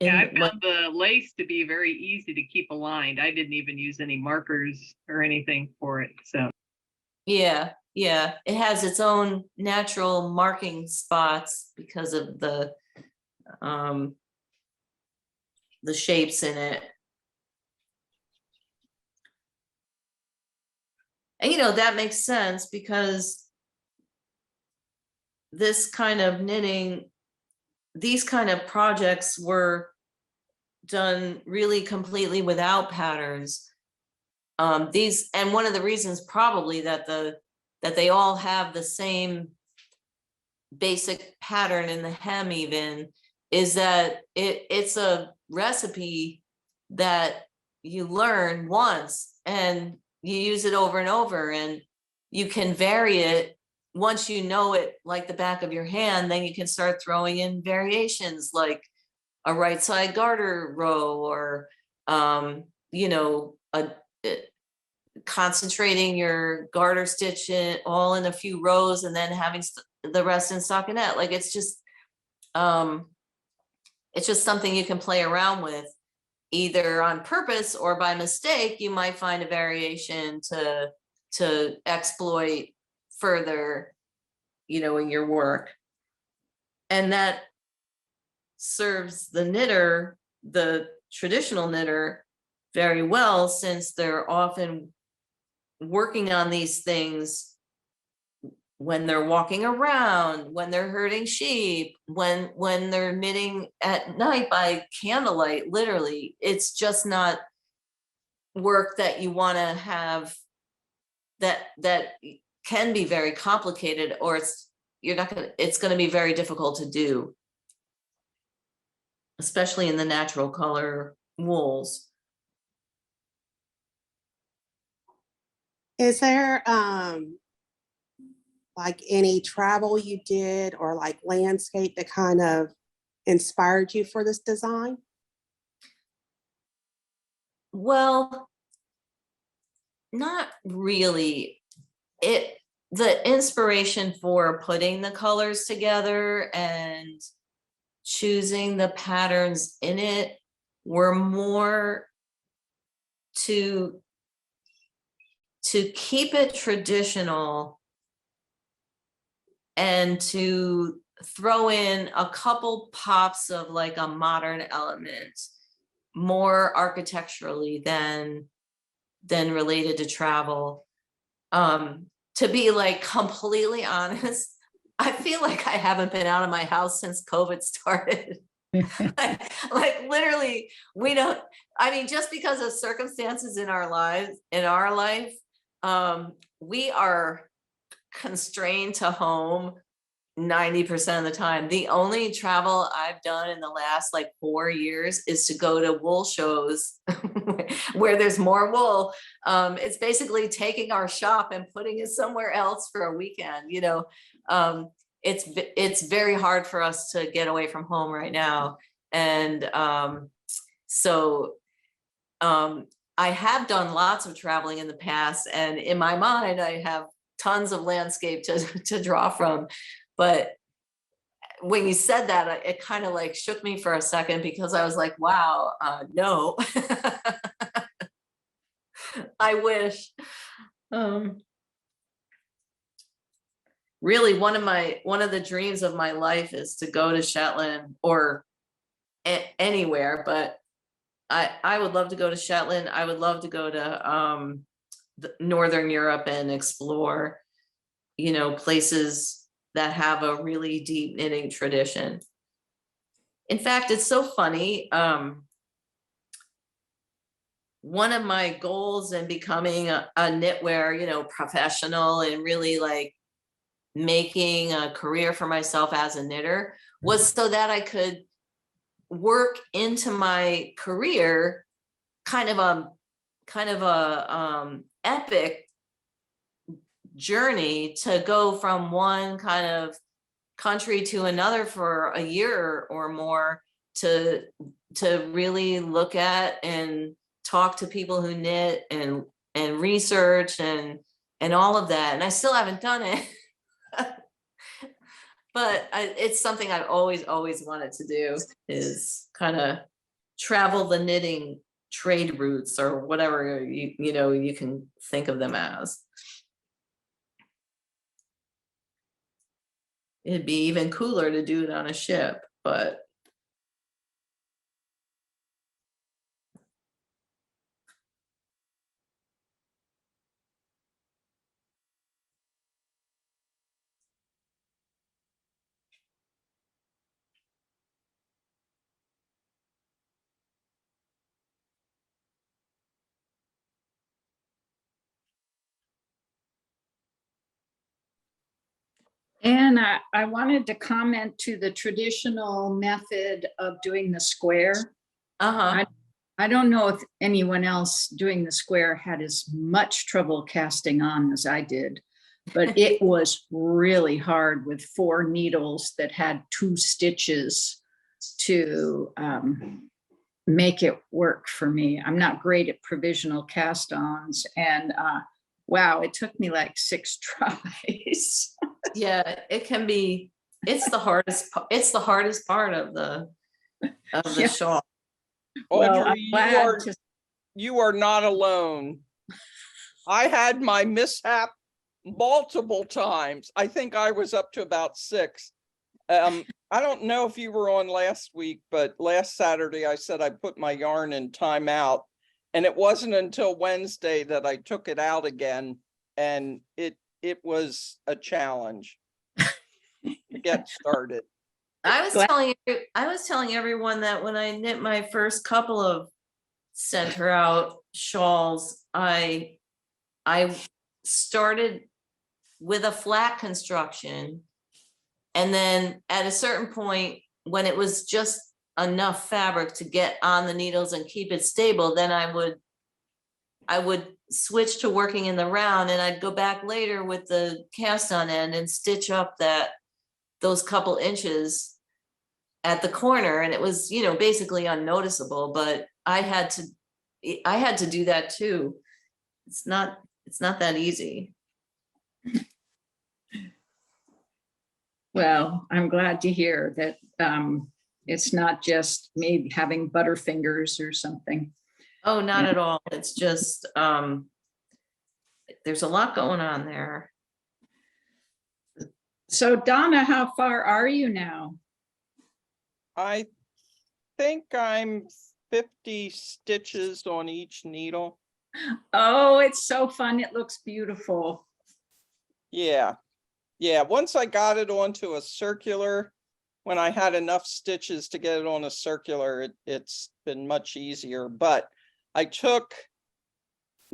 J: Yeah, I found the lace to be very easy to keep aligned. I didn't even use any markers or anything for it. So
A: yeah, it has its own natural marking spots because of the shapes in it. And that makes sense because this kind of knitting, these kind of projects were done really completely without patterns. And one of the reasons probably that they all have the same basic pattern in the hem even is that it's a recipe that you learn once and you use it over and over, and you can vary it. Once you know it like the back of your hand, then you can start throwing in variations like a right side garter row, or you know, concentrating your garter stitch in all in a few rows and then having the rest in stockinette. Like it's just something you can play around with, either on purpose or by mistake. You might find a variation to exploit further, you know, in your work. And that serves the knitter, the traditional knitter, very well, since they're often working on these things when they're walking around, when they're herding sheep, when they're knitting at night by candlelight. Literally, it's just not work that you want to have, that can be very complicated, or it's going to be very difficult to do, especially in the natural color wools.
K: Is there like any travel you did or like landscape that kind of inspired you for this design?
A: Well, not really. The inspiration for putting the colors together and choosing the patterns in it were more to keep it traditional and to throw in a couple pops of like a modern element, more architecturally than related to travel. To be like completely honest, I feel like I haven't been out of my house since COVID started. like literally, we don't, I mean, just because of circumstances in our life, we are constrained to home 90% of the time. The only travel I've done in the last like 4 years is to go to wool shows where there's more wool. It's basically taking our shop and putting it somewhere else for a weekend, you know. It's very hard for us to get away from home right now. And so I have done lots of traveling in the past, and in my mind, I have tons of landscape to draw from. But when you said that, it kind of like shook me for a second, because I was like, wow, no. I wish. Really, one of the dreams of my life is to go to Shetland, or anywhere, but I would love to go to Shetland. I would love to go to Northern Europe and explore, you know, places that have a really deep knitting tradition. In fact, it's so funny. One of my goals in becoming a knitwear, you know, professional, and really like making a career for myself as a knitter, was so that I could work into my career kind of a epic journey to go from one kind of country to another for a year or more, to really look at and talk to people who knit and research and all of that. And I still haven't done it. But it's something I've always wanted to do, is kind of travel the knitting trade routes, or whatever you know you can think of them as. It'd be even cooler to do it on a ship, but
C: And I wanted to comment to the traditional method of doing the square.
A: uh-huh.
C: I don't know if anyone else doing the square had as much trouble casting on as I did, but it was really hard with 4 needles that had 2 stitches to make it work for me. I'm not great at provisional cast-ons, and wow, it took me like 6 tries.
A: Yeah, it can be, it's the hardest part of the
C: Yeah.
A: shawl.
C: Well,
L: Audrey,
C: I'm glad to-
L: you are not alone. I had my mishap multiple times. I think I was up to about 6. I don't know if you were on last week, but last Saturday I said I put my yarn in timeout, and it wasn't until Wednesday that I took it out again, and it was a challenge to get started.
A: I was telling everyone that when I knit my first couple of sent her out shawls, I started with a flat construction, and then at a certain point when it was just enough fabric to get on the needles and keep it stable, then I would switch to working in the round, and I'd go back later with the cast on end and stitch up those couple inches at the corner, and it was, you know, basically unnoticeable, but I had to do that too. It's not that easy.
C: Well, I'm glad to hear that it's not just maybe having butterfingers or something.
A: Oh, not
C: Yeah.
A: at all. It's just, there's a lot going on there.
C: So Donna, how far are you now?
L: I think I'm 50 stitches on each needle.
C: Oh, it's so fun. It looks beautiful.
L: Yeah. Yeah, once I got it onto a circular, when I had enough stitches to get it on a circular, it's been much easier. But I took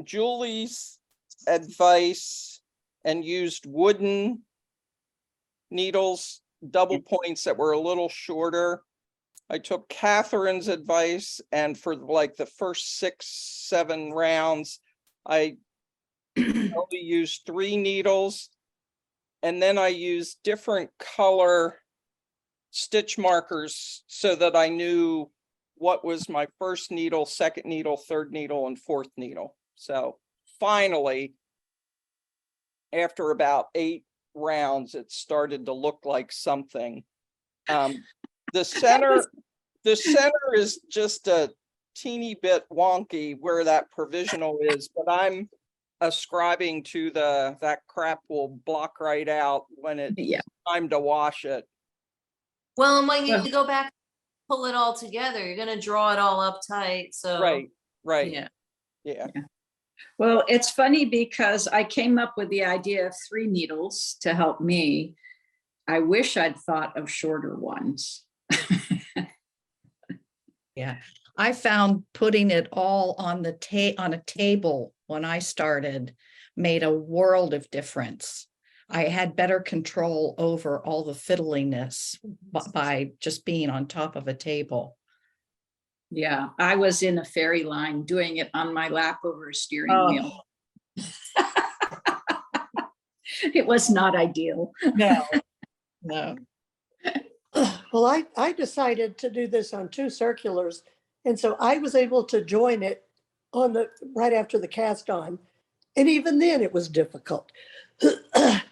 L: Julie's advice and used wooden needles, double points that were a little shorter. I took Catherine's advice, and for like the first 6, 7 rounds, I only used 3 needles. And then I used different color stitch markers so that I knew what was my first needle, second needle, third needle, and fourth needle. So finally, after about 8 rounds, it started to look like something. The center is just a teeny bit wonky where that provisional is, but I'm ascribing to that crap will block right out when it's time to wash it.
A: Well, and when you go back, pull it all together, you're gonna draw it all up tight, so.
L: Right.
A: Yeah.
C: Well, it's funny because I came up with the idea of 3 needles to help me. I wish I'd thought of shorter ones.
B: Yeah, I found putting it all on on a table when I started made a world of difference. I had better control over all the fiddliness by just being on top of a table.
C: Yeah, I was in a fairy line doing it on my lap over a steering wheel. It was not ideal.
B: No.
M: Well, I decided to do this on 2 circulars. And so I was able to join it right after the cast on. And even then it was difficult.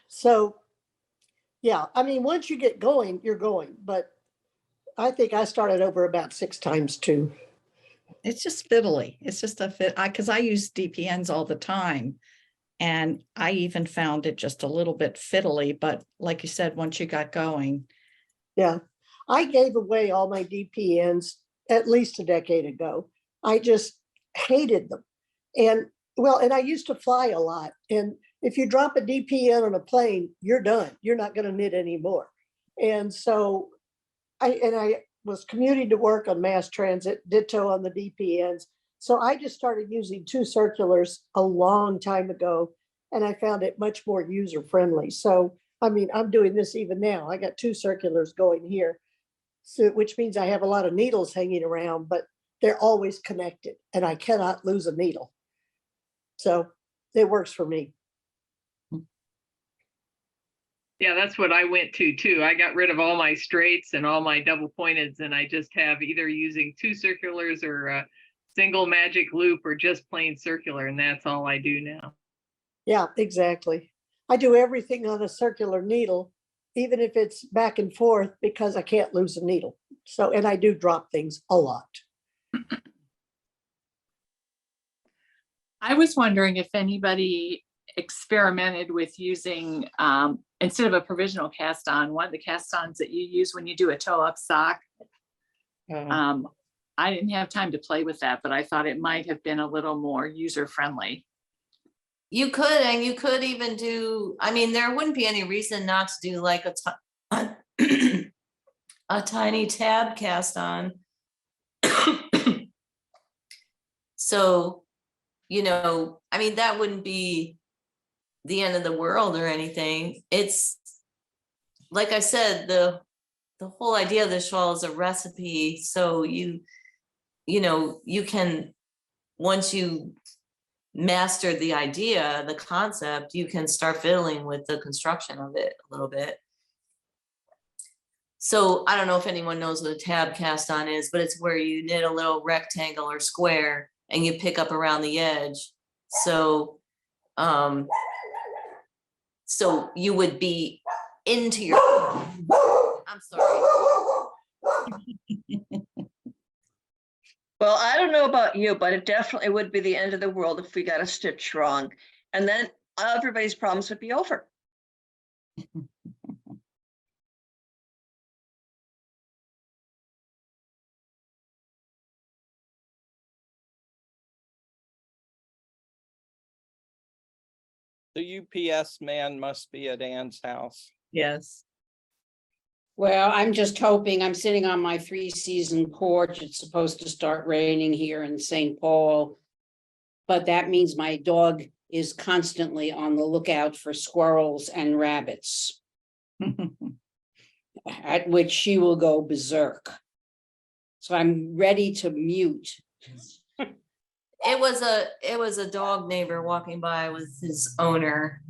M: So, yeah, I mean, once you get going, you're going. But I think I started over about 6 times too.
B: It's just fiddly. It's just a fit. Because I use DPNs all the time. And I even found it just a little bit fiddly. But like you said, once you got going.
M: Yeah, I gave away all my DPNs at least a decade ago. I just hated them. And I used to fly a lot. And if you drop a DPN on a plane, you're done. You're not going to knit anymore. And so I was commuting to work on mass transit, ditto on the DPNs. So I just started using 2 circulars a long time ago, and I found it much more user friendly. So, I mean, I'm doing this even now. I got 2 circulars going here, so which means I have a lot of needles hanging around, but they're always connected and I cannot lose a needle. So it works for me.
J: Yeah, that's what I went to too. I got rid of all my straights and all my double pointeds, and I just have either using 2 circulars or a single magic loop or just plain circular, and that's all I do now.
M: Yeah, exactly. I do everything on a circular needle, even if it's back and forth, because I can't lose a needle. So, and I do drop things a lot.
N: I was wondering if anybody experimented with using, instead of a provisional cast on, one of the cast ons that you use when you do a toe up sock. I didn't have time to play with that, but I thought it might have been a little more user friendly.
A: You could, and you could even do, I mean, there wouldn't be any reason not to do like a tiny tab cast on. So, you know, I mean, that wouldn't be the end of the world or anything. It's like I said, the whole idea of the shawl is a recipe. So you know, you can, once you master the idea, the concept, you can start fiddling with the construction of it a little bit. So I don't know if anyone knows what a tab cast on is, but it's where you knit a little rectangle or square and you pick up around the edge. So so you would be into your, I'm sorry.
I: Well, I don't know about you, but it definitely would be the end of the world if we got a stitch wrong. And then everybody's problems would be over.
L: The UPS man must be at Ann's house.
N: Yes.
O: Well, I'm just hoping, I'm sitting on my 3-season porch. It's supposed to start raining here in St. Paul. But that means my dog is constantly on the lookout for squirrels and rabbits. At which she will go berserk. So I'm ready to mute.
A: It was a dog neighbor walking by with his owner,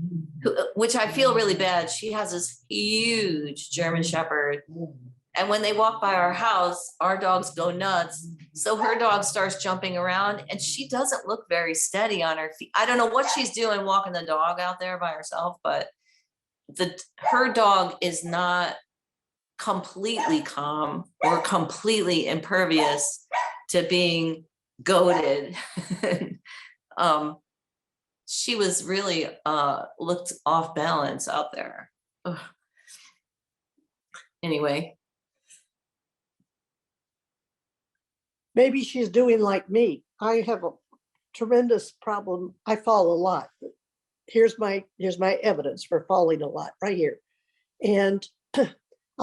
A: which I feel really bad. She has this huge German Shepherd. And when they walk by our house, our dogs go nuts. So her dog starts jumping around and she doesn't look very steady on her feet. I don't know what she's doing walking the dog out there by herself, but her dog is not completely calm or completely impervious to being goaded. She was really looked off balance out there. Ugh. Anyway,
M: Maybe she's doing like me. I have a tremendous problem. I fall a lot. Here's my evidence for falling a lot right here. And I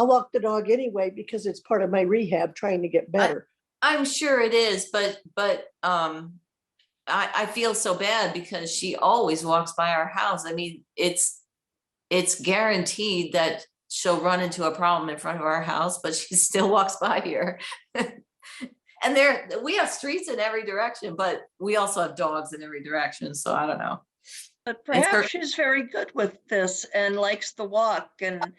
M: walk the dog anyway because it's part of my rehab trying to get better.
A: I'm sure it is, but I feel so bad because she always walks by our house. I mean, it's guaranteed that she'll run into a problem in front of our house, but she still walks by here. And we have streets in every direction, but we also have dogs in every direction. So I don't know.
I: But perhaps she's very good with this and likes the walk, and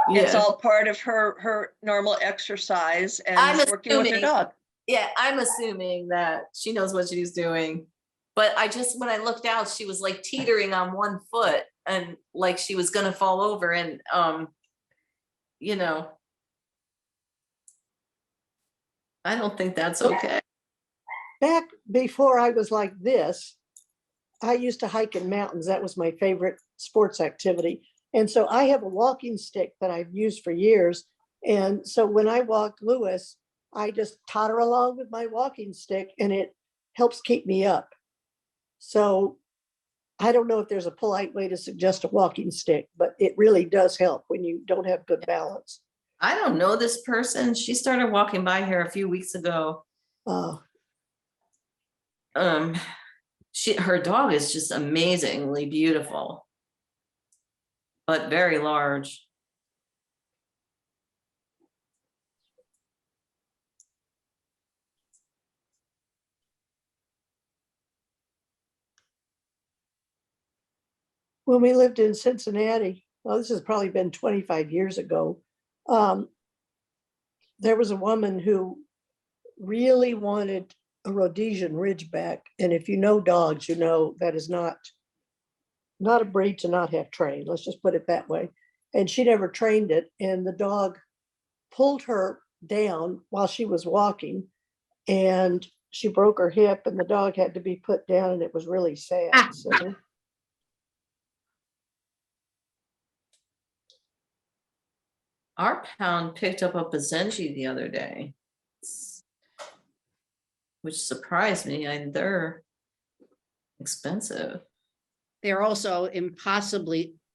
I: it's
A: Yeah.
I: all part of her normal exercise and
A: I'm
I: working with her
A: assuming-
I: dog.
A: Yeah, I'm assuming that she knows what she's doing. But when I looked out, she was like teetering on one foot and like she was gonna fall over, and you know, I don't think that's okay.
M: Back before I was like this, I used to hike in mountains. That was my favorite sports activity. And so I have a walking stick that I've used for years. And so when I walk Lewis, I just totter along with my walking stick and it helps keep me up. So I don't know if there's a polite way to suggest a walking stick, but it really does help when you don't have good balance.
A: I don't know this person. She started walking by here a few weeks ago. Her dog is just amazingly beautiful, but very large.
M: when we lived in Cincinnati, well, this has probably been 25 years ago. There was a woman who really wanted a Rhodesian Ridgeback. And if you know dogs, you know that is not a breed to not have trained. Let's just put it that way. And she never trained it. And the dog pulled her down while she was walking, and she broke her hip, and the dog had to be put down, and it was really sad. So
A: Our pound picked up a Basenji the other day, which surprised me. And they're expensive.
O: They're also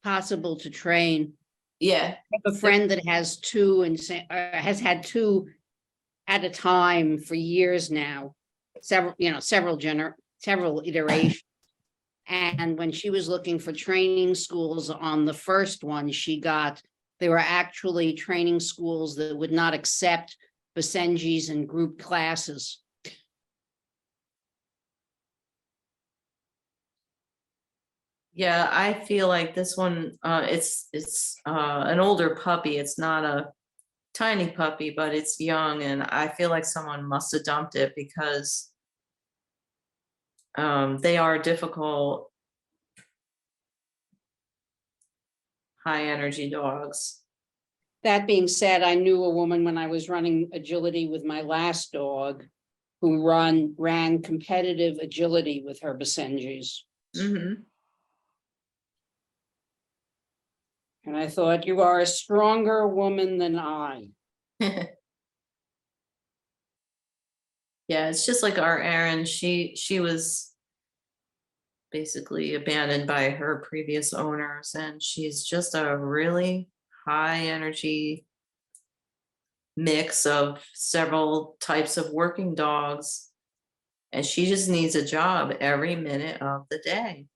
O: possible to train.
A: Yeah.
O: I have a friend that has two and has had two at a time for years now, several iterations. And when she was looking for training schools on the first one, they were actually training schools that would not accept Basenjis and group classes.
A: Yeah, I feel like this one, it's an older puppy. It's not a tiny puppy, but it's young, and I feel like someone must have dumped it because they are difficult, high energy dogs.
O: That being said, I knew a woman when I was running agility with my last dog who ran competitive agility with her Basenjis.
A: Mm-hmm.
O: And I thought, you are a stronger woman than I.
A: Yeah, it's just like our Erin. She was basically abandoned by her previous owners, and she's just a really high energy mix of several types of working dogs, and she just needs a job every minute of the day.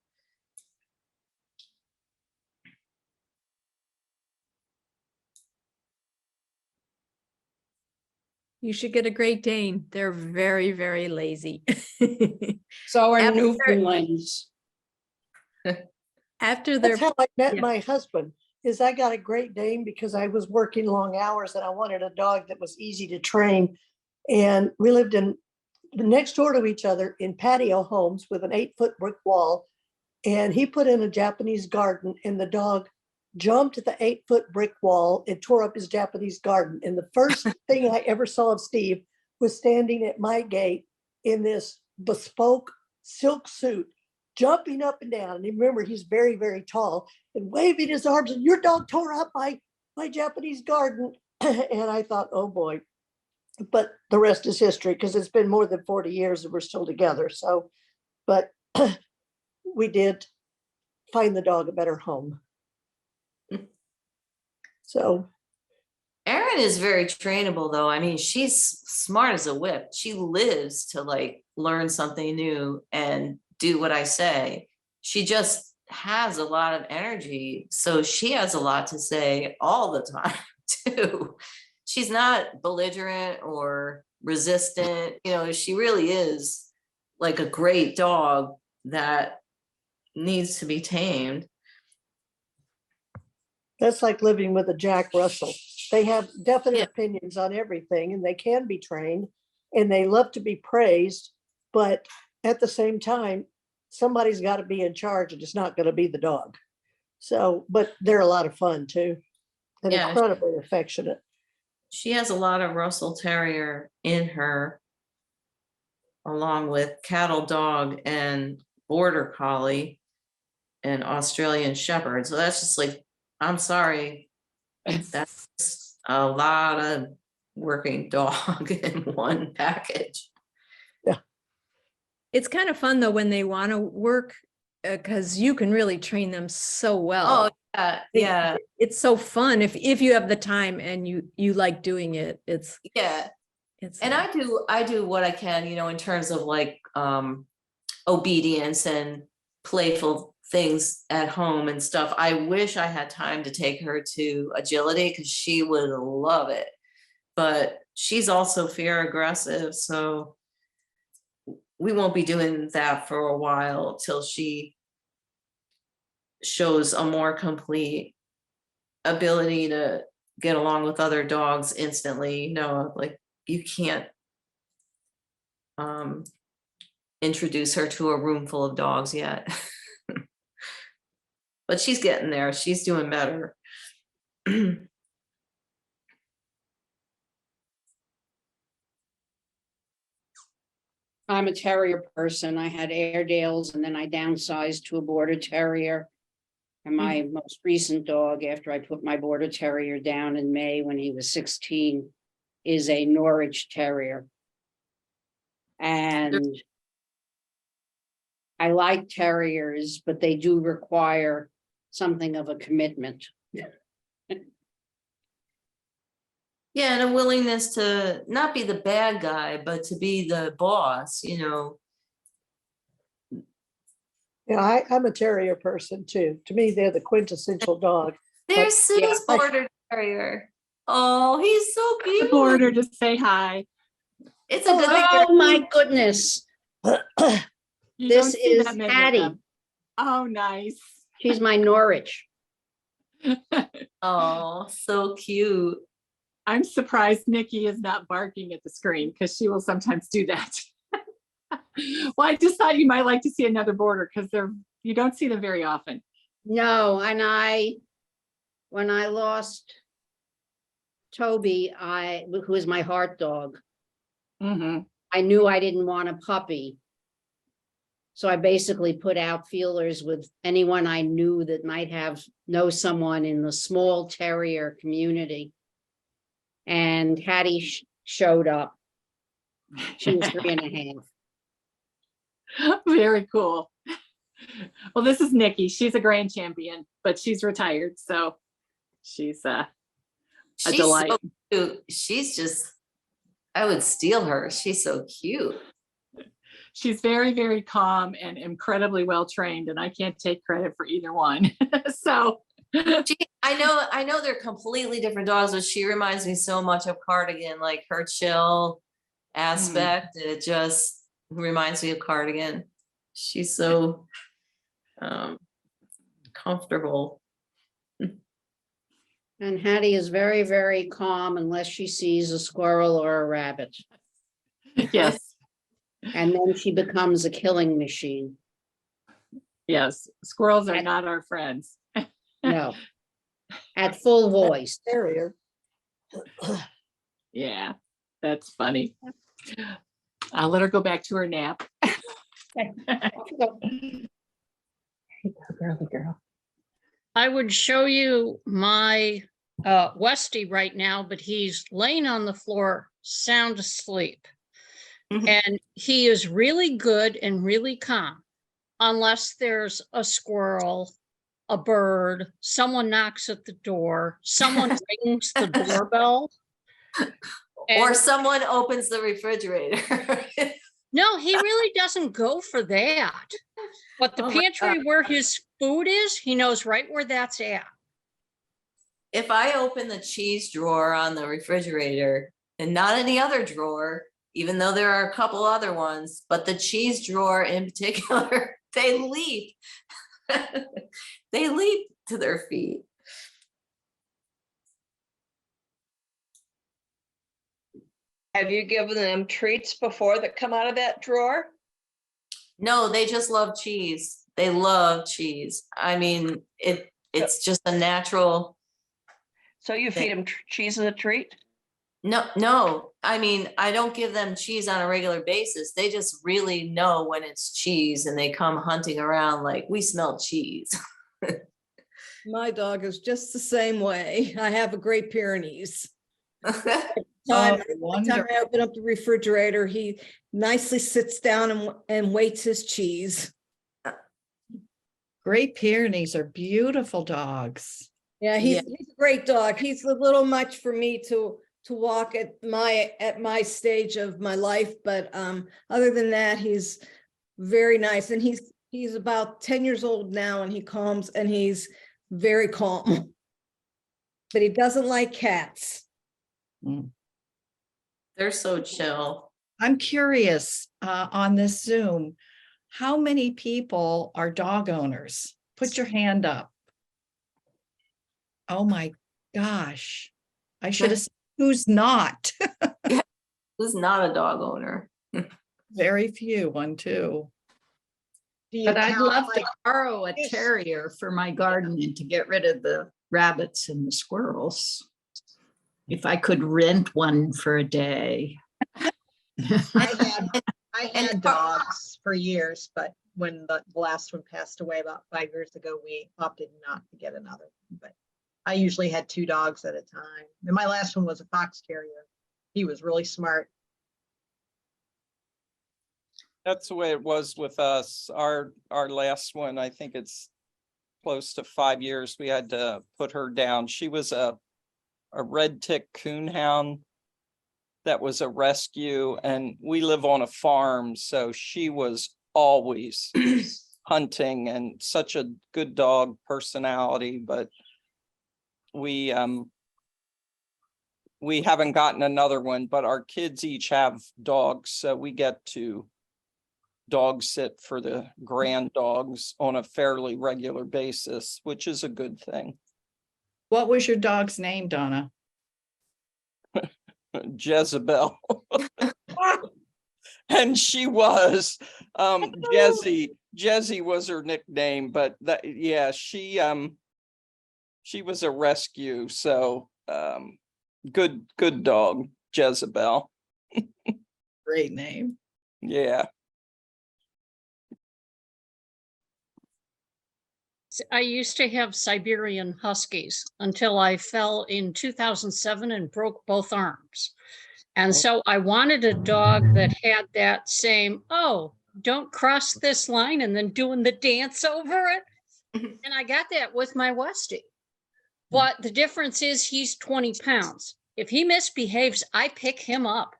G: You should get a Great Dane. They're very, very lazy.
O: So are
G: After-
O: Newfoundlands.
G: After they're
M: that's how I met
G: yeah.
M: my husband. Is I got a Great Dane because I was working long hours and I wanted a dog that was easy to train. And we lived next door to each other in patio homes with an 8-foot brick wall. And he put in a Japanese garden, and the dog jumped the 8-foot brick wall and tore up his Japanese garden. And the first thing I ever saw of Steve was standing at my gate in this bespoke silk suit, jumping up and down. And remember, he's very, very tall, and waving his arms, and your dog tore up my Japanese garden. And I thought, oh boy. But the rest is history, because it's been more than 40 years and we're still together. So, but we did find the dog a better home. So
A: Erin is very trainable, though. I mean, she's smart as a whip. She lives to like learn something new and do what I say. She just has a lot of energy, so she has a lot to say all the time too. She's not belligerent or resistant. She really is like a great dog that needs to be tamed.
M: that's like living with a Jack Russell. They have definite opinions on everything, and they can be trained, and they love to be praised. But at the same time, somebody's got to be in charge, and it's not going to be the dog. So, but they're a lot of fun too, and incredibly affectionate.
A: She has a lot of Russell Terrier in her, along with cattle dog and border collie and Australian shepherd. So that's just like, I'm sorry, that's just a lot of working dog in one package.
M: Yeah.
G: It's kind of fun though when they want to work, because you can really train them so well.
A: Oh yeah.
G: It's so fun if you have the time and you like doing it. It's
A: and I do what I can, in terms of like obedience and playful things at home and stuff. I wish I had time to take her to agility because she would love it, but she's also fear aggressive, so we won't be doing that for a while till she shows a more complete ability to get along with other dogs instantly. You know, like you can't introduce her to a room full of dogs yet. But she's getting there. She's doing better.
O: I'm a terrier person. I had Airedales and then I downsized to a border terrier. And my most recent dog, after I put my border terrier down in May when he was 16, is a Norwich Terrier. And I like terriers, but they do require something of a commitment.
A: Yeah, and a willingness to not be the bad guy, but to be the boss, you know.
M: Yeah, I'm a terrier person too. To me, they're the quintessential dog.
A: There's Sue's border terrier. Oh, he's so
N: The
A: cute.
N: border to say hi.
A: It's a good thing.
O: Oh my goodness.
N: You
O: This
N: don't see
O: is
N: that many of
O: Hattie.
N: them. Oh, nice.
O: She's my Norwich.
A: Oh, so cute.
N: I'm surprised Nikki is not barking at the screen because she will sometimes do that. Well, I just thought you might like to see another border because you don't see them very often.
O: No, and when I lost Toby, who is my heart dog, I knew I didn't want a puppy. So I basically put out feelers with anyone I knew that might know someone in the small terrier community. And Hattie showed up. She was 3.5.
N: Very cool. Well, this is Nikki. She's a grand champion, but she's retired. So she's a delight.
A: So cute. She's just, I would steal her. She's so cute.
N: She's very, very calm and incredibly well trained, and I can't take credit for either one. So
A: I know they're completely different dogs, but she reminds me so much of Cardigan, like her chill aspect. It just reminds me of Cardigan. She's so comfortable.
O: And Hattie is very, very calm unless she sees a squirrel or a rabbit.
N: yes,
O: And then she becomes a killing machine.
N: yes, squirrels are not our friends.
O: No, at full voice.
M: Terrier.
N: Yeah, that's funny. I'll let her go back to her nap.
O: Girly girl.
P: I would show you my Westie right now, but he's laying on the floor sound asleep. And he is really good and really calm, unless there's a squirrel, a bird, someone knocks at the door, someone rings the doorbell.
A: Or someone opens the refrigerator.
P: No, he really doesn't go for that. But the pantry where his food is, he knows right where that's at.
A: If I open the cheese drawer on the refrigerator and not any other drawer, even though there are a couple other ones, but the cheese drawer in particular, they leap. They leap to their feet.
I: Have you given them treats before that come out of that drawer?
A: No, they just love cheese. They love cheese. I mean, it's just a natural.
I: So you feed them cheese as a treat?
A: No. I mean, I don't give them cheese on a regular basis. They just really know when it's cheese and they come hunting around like, we smell cheese.
Q: My dog is just the same way. I have a Great Pyrenees. Every time I open up the refrigerator, he nicely sits down and waits his cheese.
B: Great Pyrenees are beautiful dogs.
Q: Yeah, he's a great dog. He's a little much for me to walk at my stage of my life, but other than that, he's very nice. And he's about 10 years old now, and he calms, and he's very calm. But he doesn't like cats.
A: They're so chill.
B: I'm curious on this Zoom, how many people are dog owners? put your hand up. Oh my gosh. I should have said, who's not?
A: Who's not a dog owner?
B: Very few, 1, 2.
C: But I'd love to borrow a terrier for my garden and to get rid of the rabbits and the squirrels. If I could rent one for a day.
R: I had dogs for years, but when the last one passed away about 5 years ago, we opted not to get another. But I usually had 2 dogs at a time. And my last one was a fox terrier. He was really smart.
L: That's the way it was with us. Our last one, I think it's close to 5 years. We had to put her down. She was a red tick coonhound that was a rescue, and we live on a farm, so she was always hunting and such a good dog personality, but we haven't gotten another one, but our kids each have dogs, so we get to dog sit for the grand dogs on a fairly regular basis, which is a good thing.
B: What was your dog's name, Donna?
L: Jezebel. And she was Jezzy was her nickname, but that, yeah, she was a rescue, so good dog, Jezebel.
B: Great name.
L: Yeah.
P: I used to have Siberian Huskies until I fell in 2007 and broke both arms. And so I wanted a dog that had that same, oh, don't cross this line, and then doing the dance over it. And I got that with my Westie. But the difference is he's 20 pounds. If he misbehaves, I pick him up.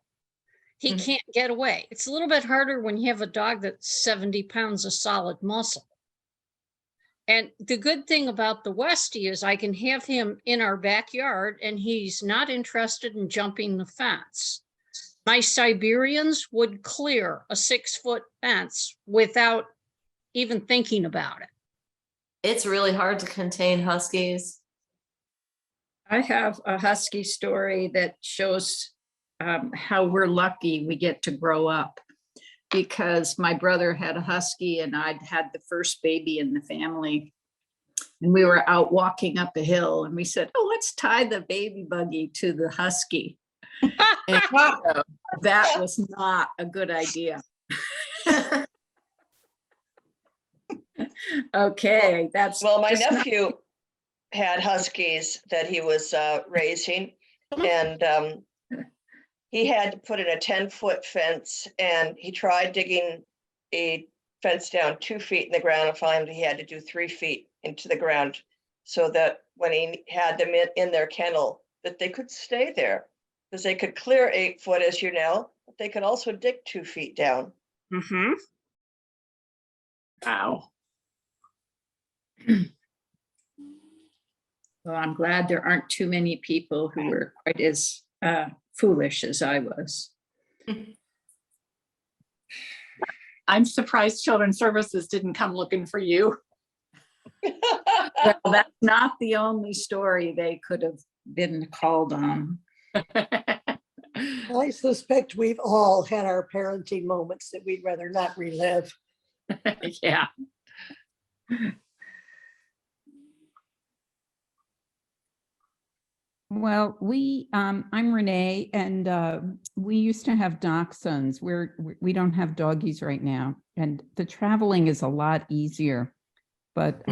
P: He can't get away. It's a little bit harder when you have a dog that's 70 pounds of solid muscle. And the good thing about the Westie is I can have him in our backyard and he's not interested in jumping the fence. My Siberians would clear a 6-foot fence without even thinking about it.
A: It's really hard to contain Huskies.
C: I have a Husky story that shows how we're lucky we get to grow up. Because my brother had a Husky and I'd had the first baby in the family. And we were out walking up a hill and we said, oh, let's tie the baby buggy to the Husky. And that was not a good idea. Okay, that's
I: well, my nephew had Huskies that he was raising, and he had to put in a 10-foot fence, and he tried digging a fence down 2 feet in the ground and finally he had to do 3 feet into the ground so that when he had them in their kennel, that they could stay there, because they could clear 8 foot, as you know, but they could also dig 2 feet down.
C: Mm-hmm. Wow. Well, I'm glad there aren't too many people who are quite as foolish as I was.
N: I'm surprised Children's Services didn't come looking for you.
C: Well, that's not the only story they could have been called on.
M: I suspect we've all had our parenting moments that we'd rather not relive.
C: Yeah.
S: Well, I'm Renee, and we used to have dachshunds. We don't have doggies right now, and the traveling is a lot easier, but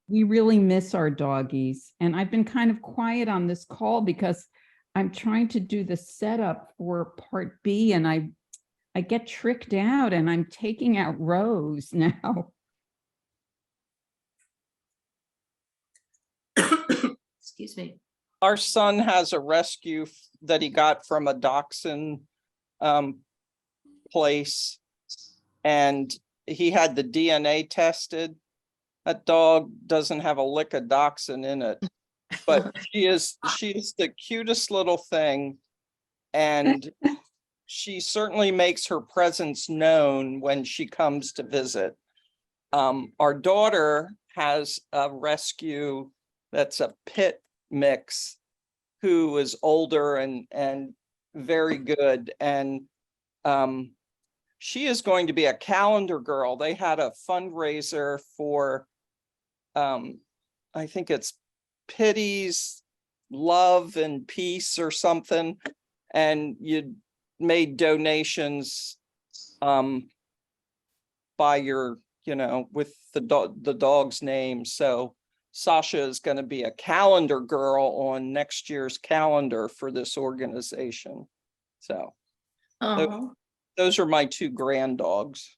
S: we really miss our doggies. And I've been kind of quiet on this call because I'm trying to do the setup for part B, and I get tricked out, and I'm taking out rows now.
A: Excuse me.
L: Our son has a rescue that he got from a dachshund place, and he had the DNA tested. That dog doesn't have a lick of dachshund in it, but she is the cutest little thing, and she certainly makes her presence known when she comes to visit. our daughter has a rescue that's a pit mix who is older and very good. And she is going to be a calendar girl. They had a fundraiser for, I think it's Pity's Love and Peace or something. And you made donations by your, with the dog's name. So Sasha is going to be a calendar girl on next year's calendar for this organization. So those are my two grand dogs.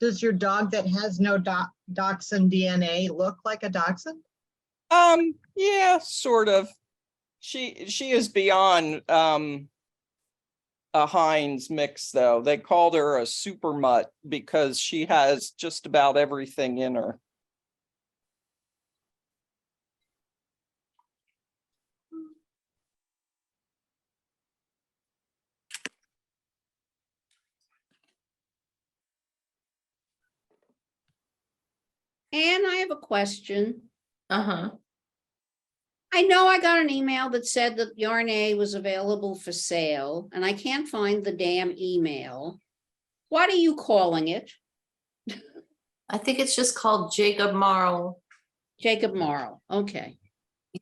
R: Does your dog that has no dachshund DNA look like a dachshund?
L: Yeah, sort of. She is beyond a Heinz mix, though. They called her a super mutt because she has just about everything in her.
O: And I have a question.
A: Uh-huh.
O: I know I got an email that said that Yarn A was available for sale, and I can't find the damn email. What are you calling it?
A: I think it's just called Jacob Marl.
O: Jacob Marl, okay.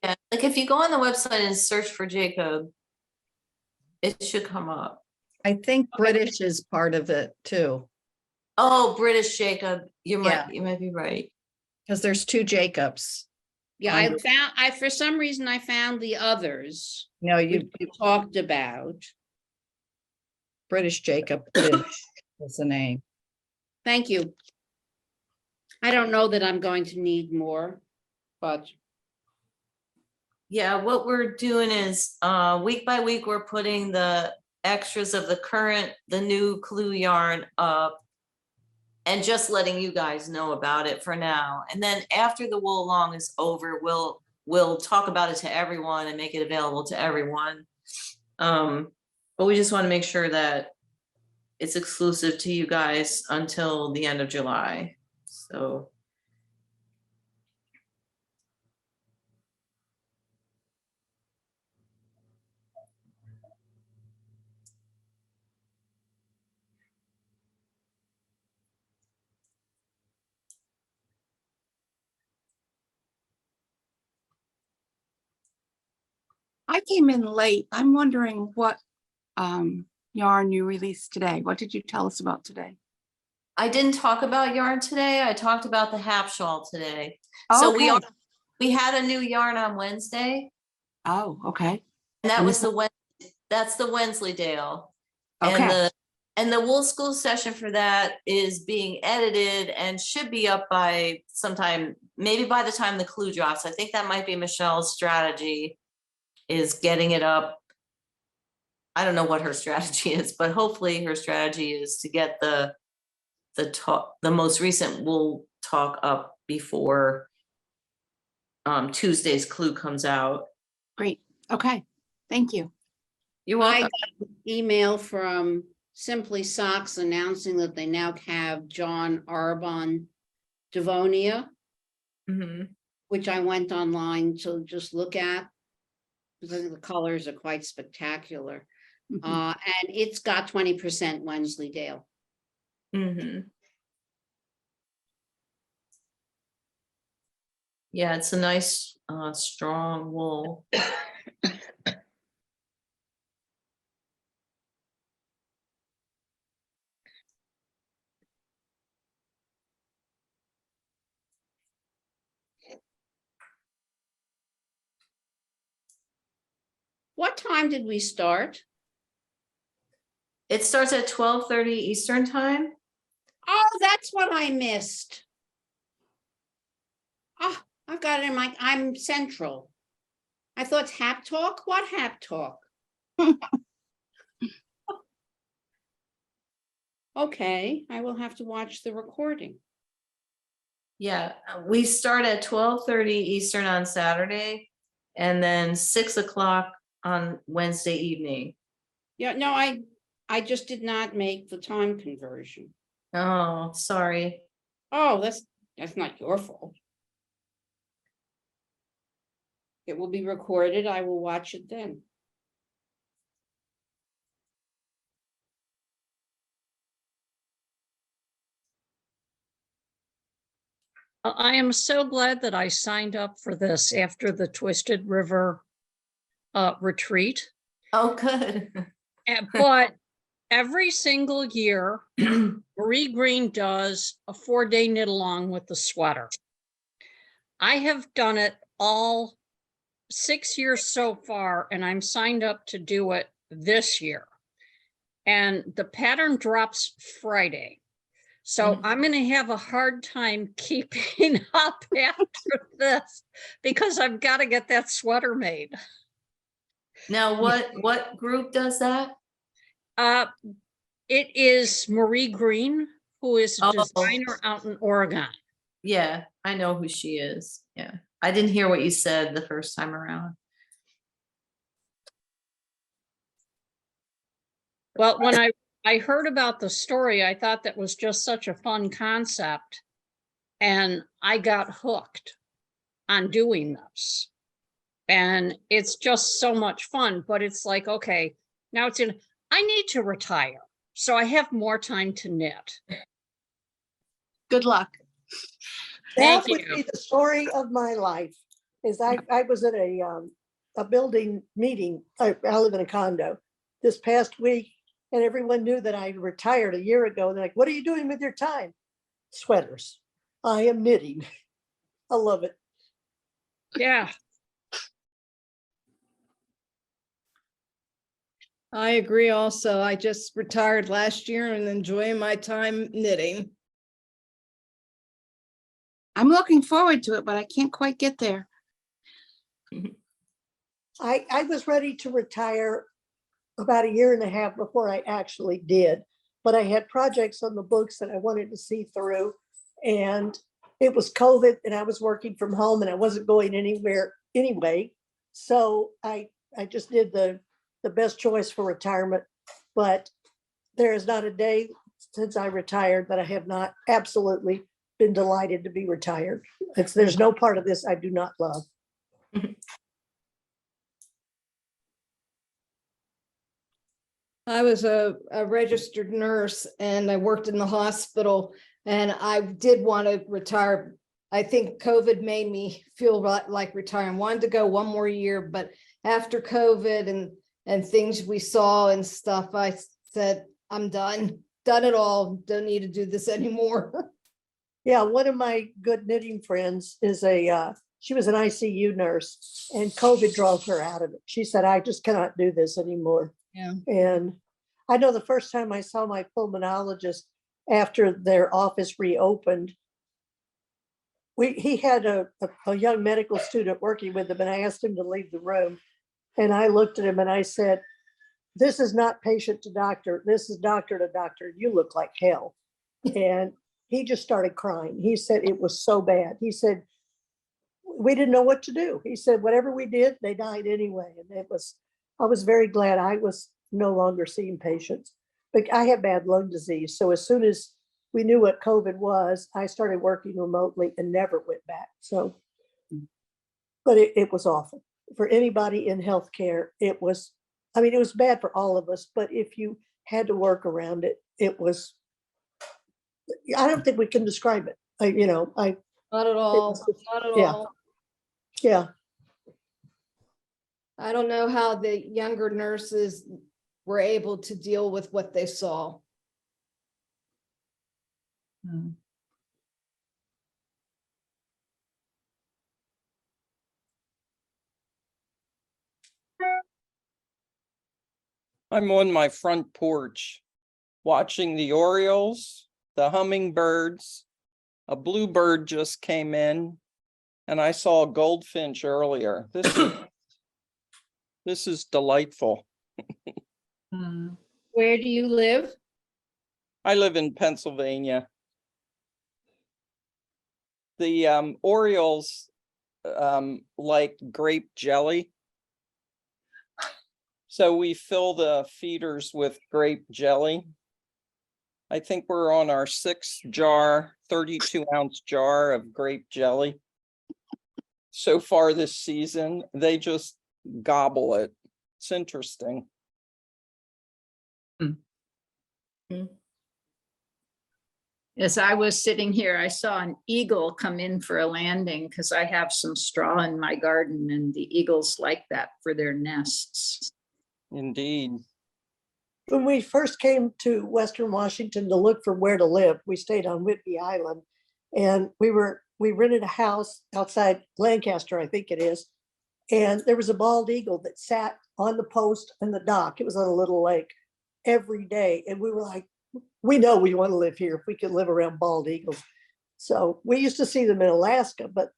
A: Yeah, like if you go on the website and search for Jacob, it should come up.
B: I think British is part of it too.
A: Oh, British Jacob, you
B: Yeah.
A: might be right.
B: Because there's two Jacobs.
O: Yeah, for some reason I found the others.
B: No, you
O: talked about.
B: British Jacob is the name.
O: Thank you. I don't know that I'm going to need more, but.
A: Yeah, what we're doing is week by week, we're putting the extras of the new clue yarn up and just letting you guys know about it for now. And then after the wool along is over, we'll talk about it to everyone and make it available to everyone. But we just want to make sure that it's exclusive to you guys until the end of July. So.
T: I came in late. I'm wondering what yarn you released today. What did you tell us about today?
A: I didn't talk about yarn today. I talked about the Hap Shawl today. So we had a new yarn on Wednesday.
T: Oh, okay.
A: And that was that's the Wensleydale.
T: Okay.
A: And the wool school session for that is being edited and should be up by sometime, maybe by the time the clue drops. I think that might be Michelle's strategy, is getting it up. I don't know what her strategy is, but hopefully her strategy is to get the most recent wool talk up before Tuesday's clue comes out.
T: Great. Okay. Thank you.
A: You're welcome.
O: I got an email from Simply Socks announcing that they now have John Arbon Devonia, which I went online to just look at, because I think the colors are quite spectacular. And it's got 20% Wensleydale.
A: Yeah, it's a nice strong wool.
O: What time did we start?
A: It starts at 12:30 Eastern time.
O: Oh, that's what I missed. Oh, I've got it in I'm central. I thought it's Hap Talk. What Hap Talk? Okay, I will have to watch the recording.
A: Yeah, we start at 12:30 Eastern on Saturday and then 6 o'clock on Wednesday evening.
O: Yeah, no, I just did not make the time conversion.
A: Oh, sorry.
O: Oh, that's not your fault. It will be recorded. I will watch it then.
P: I am so glad that I signed up for this after the Twisted River retreat.
A: Oh, good.
P: But every single year, Marie Green does a 4-day knit along with the sweater. I have done it all 6 years so far, and I'm signed up to do it this year. And the pattern drops Friday. So I'm going to have a hard time keeping up after this because I've got to get that sweater made.
A: Now, what group does that?
P: It is Marie Green, who is a
A: Oh.
P: designer out in Oregon.
A: Yeah, I know who she is. Yeah. I didn't hear what you said the first time around.
P: Well, when I heard about the story, I thought that was just such a fun concept. And I got hooked on doing this. And it's just so much fun, but it's like, okay, now I need to retire. So I have more time to knit.
T: Good luck.
M: That
P: Thank
M: would
P: you.
M: be the story of my life. Is I was at a building meeting. I live in a condo this past week, and everyone knew that I retired a year ago. They're like, "What are you doing with your time?" Sweaters. I am knitting. I love it.
P: Yeah.
Q: I agree also. I just retired last year and enjoying my time knitting.
T: I'm looking forward to it, but I can't quite get there.
M: I was ready to retire about a year and a half before I actually did, but I had projects on the books that I wanted to see through, and it was COVID and I was working from home and I wasn't going anywhere anyway. So I just did the best choice for retirement, but there is not a day since I retired that I have not absolutely been delighted to be retired. There's no part of this I do not love.
Q: I was a registered nurse and I worked in the hospital and I did want to retire. I think COVID made me feel like retiring. Wanted to go one more year, but after COVID and things we saw and stuff, I said, I'm done it all. Don't need to do this anymore.
M: Yeah, one of my good knitting friends is she was an ICU nurse and COVID drove her out of it. She said, I just cannot do this anymore.
Q: Yeah.
M: And I know the first time I saw my pulmonologist after their office reopened, he had a young medical student working with him and I asked him to leave the room. And I looked at him and I said, this is not patient to doctor. This is doctor to doctor. You look like hell. And he just started crying. He said it was so bad. He said, we didn't know what to do. He said, whatever we did, they died anyway. And I was very glad I was no longer seeing patients. But I had bad lung disease. So as soon as we knew what COVID was, I started working remotely and never went back. So, but it was awful for anybody in healthcare. It was bad for all of us, but if you had to work around it, it was, I don't think we can describe it.
Q: Not at all. Not at
M: yeah.
Q: all.
M: Yeah.
Q: I don't know how the younger nurses were able to deal with what they saw.
L: I'm on my front porch watching the Orioles, the hummingbirds. A bluebird just came in and I saw a goldfinch earlier. This is delightful.
O: Where do you live?
L: I live in Pennsylvania. The Orioles like grape jelly. So we fill the feeders with grape jelly. I think we're on our 6th jar, 32-ounce jar of grape jelly. So far this season, they just gobble it. It's interesting.
C: As I was sitting here, I saw an eagle come in for a landing because I have some straw in my garden and the eagles like that for their nests.
L: Indeed.
M: When we first came to Western Washington to look for where to live, we stayed on Whidbey Island, and we rented a house outside Lancaster, I think it is. And there was a bald eagle that sat on the post and the dock. It was on a little lake every day. And we were like, we know we want to live here if we could live around bald eagles. So we used to see them in Alaska, but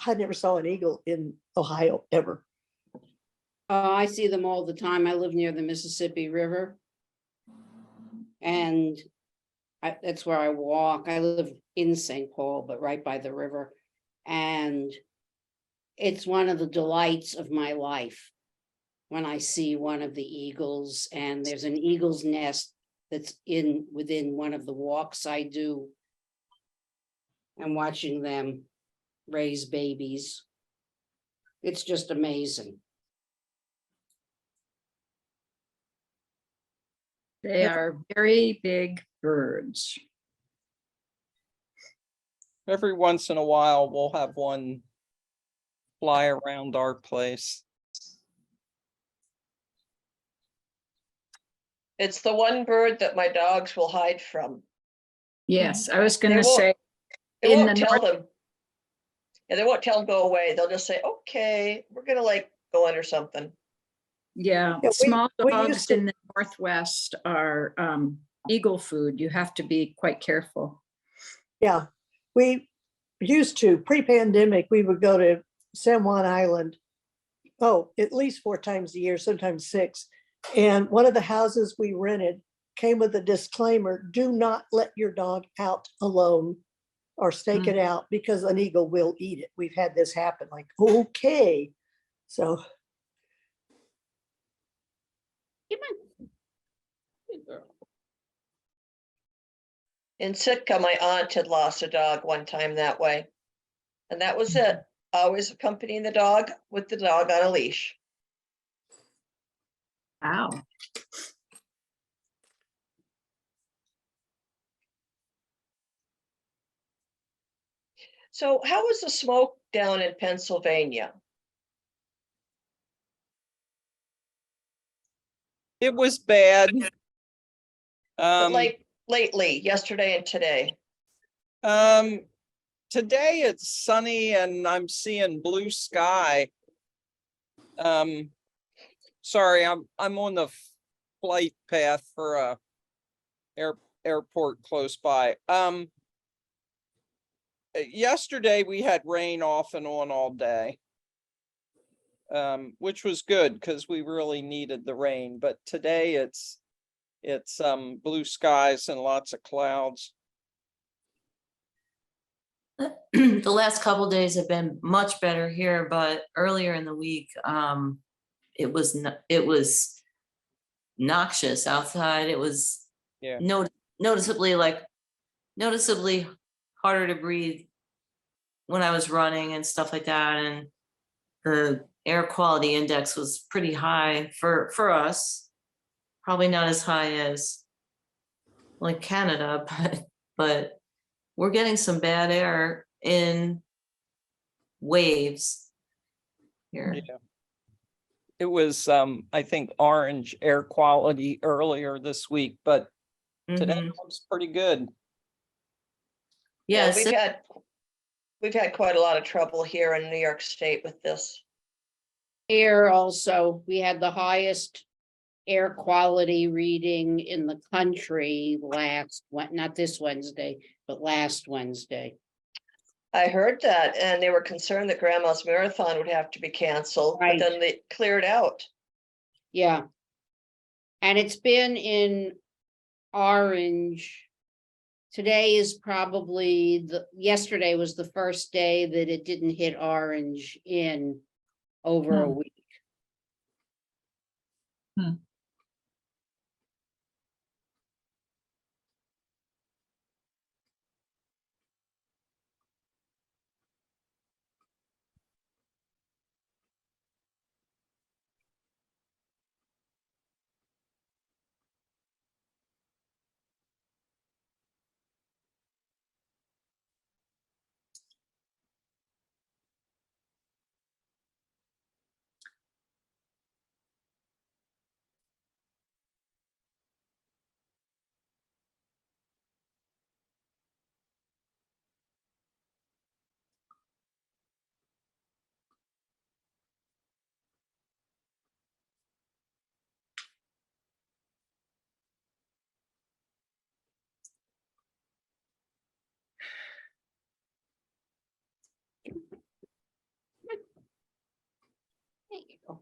M: I never saw an eagle in Ohio ever.
O: I see them all the time. I live near the Mississippi River. And that's where I walk. I live in St. Paul, but right by the river. And it's one of the delights of my life when I see one of the eagles, and there's an eagle's nest that's within one of the walks I do. And watching them raise babies. It's just amazing.
C: They are very big birds.
L: Every once in a while, we'll have one fly around our place.
I: It's the one bird that my dogs will hide from.
C: Yes, I was going
I: They
C: to
I: won't-
C: say.
I: They
C: in
I: won't
C: the
I: tell
C: north-
I: them. Yeah, they won't tell them go away. They'll just say, okay, we're gonna like go under something.
C: Yeah,
M: Yeah,
C: small
M: we
C: dogs
M: used to-
C: in the Northwest are eagle food. You have to be quite careful.
M: Yeah, we used to, pre-pandemic, we would go to San Juan Island, at least 4 times a year, sometimes 6. And one of the houses we rented came with a disclaimer, do not let your dog out alone or stake it out because an eagle will eat it. We've had this happen, like, okay. So
I: In Sitka, my aunt had lost a dog one time that way. And that was it. Always accompanying the dog with the dog on a leash.
C: Wow.
I: So how was the smoke down in Pennsylvania?
L: It was bad.
I: But like lately, yesterday and today.
L: Today it's sunny and I'm seeing blue sky. Sorry, I'm on the flight path for a airport close by. Yesterday we had rain off and on all day, which was good because we really needed the rain. But today it's blue skies and lots of clouds.
A: The last couple days have been much better here, but earlier in the week, it was noxious outside. It was noticeably harder to breathe when I was running and stuff like that. And the air quality index was pretty high for us. Probably not as high as like Canada, but we're getting some bad air in waves here.
L: Yeah. It was, I think, orange air quality earlier this week, but today looks pretty good.
I: Yeah,
A: Yes.
I: we've had quite a lot of trouble here in New York State with this.
O: Here also, we had the highest air quality reading in the country not this Wednesday, but last Wednesday.
I: I heard that, and they were concerned that Grandma's Marathon would have to be canceled, but then they cleared out.
O: Yeah. And it's been in orange. Today is probably yesterday was the first day that it didn't hit orange in over a week. There you go.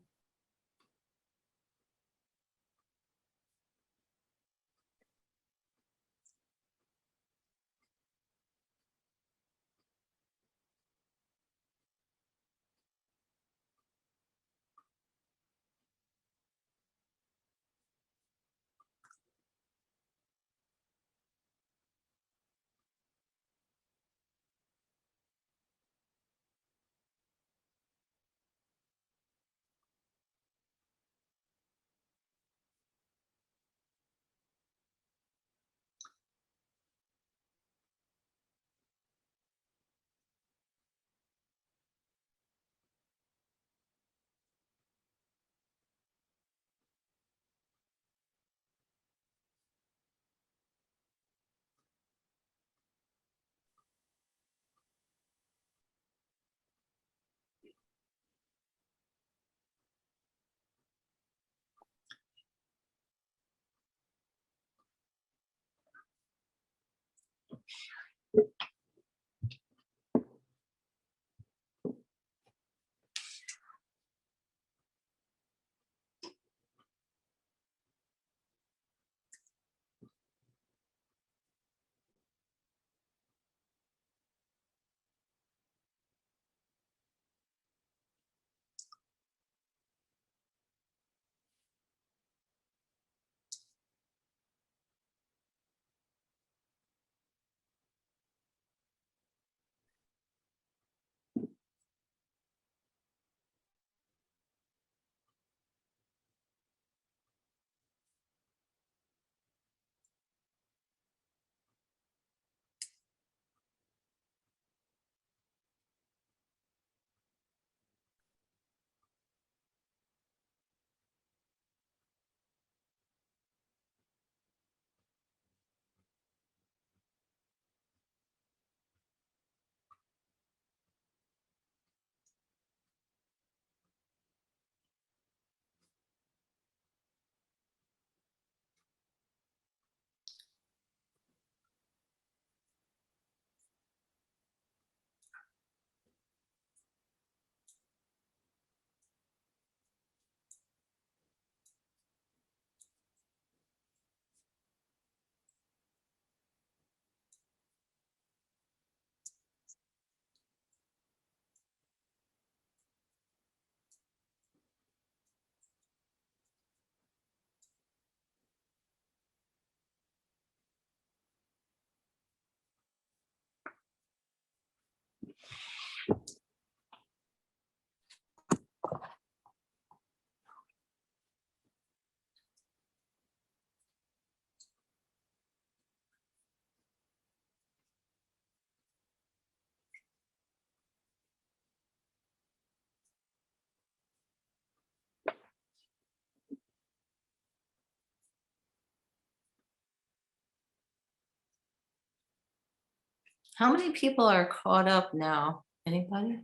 A: How many people are caught up now? Anybody?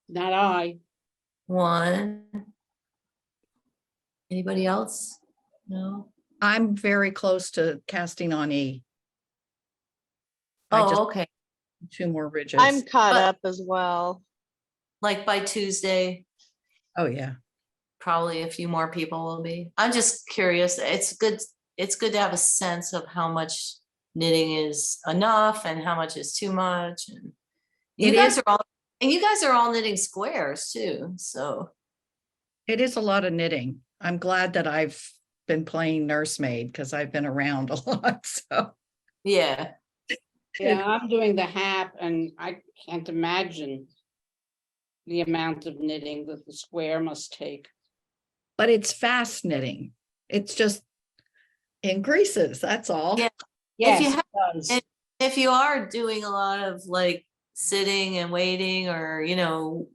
O: Not I.
A: One. Anybody else? No?
B: I'm very close to casting on E. I just
A: Oh, okay.
B: 2 more ridges.
U: I'm caught
A: But-
U: up as well.
A: Like by Tuesday,
B: Oh, yeah.
A: probably a few more people will be. I'm just curious. It's good. it's good to have a sense of how much knitting is enough and how much is too much. And you guys are all knitting squares too, so.
B: It is a lot of knitting. I'm glad that I've been playing nursemaid because I've been around a lot, so.
A: Yeah.
O: Yeah, I'm doing the hap and I can't imagine the amount of knitting that the square must take.
B: But it's fast knitting. It's just increases, that's all.
A: Yeah.
O: Yes, it does.
A: If you are doing a lot of like sitting and waiting or,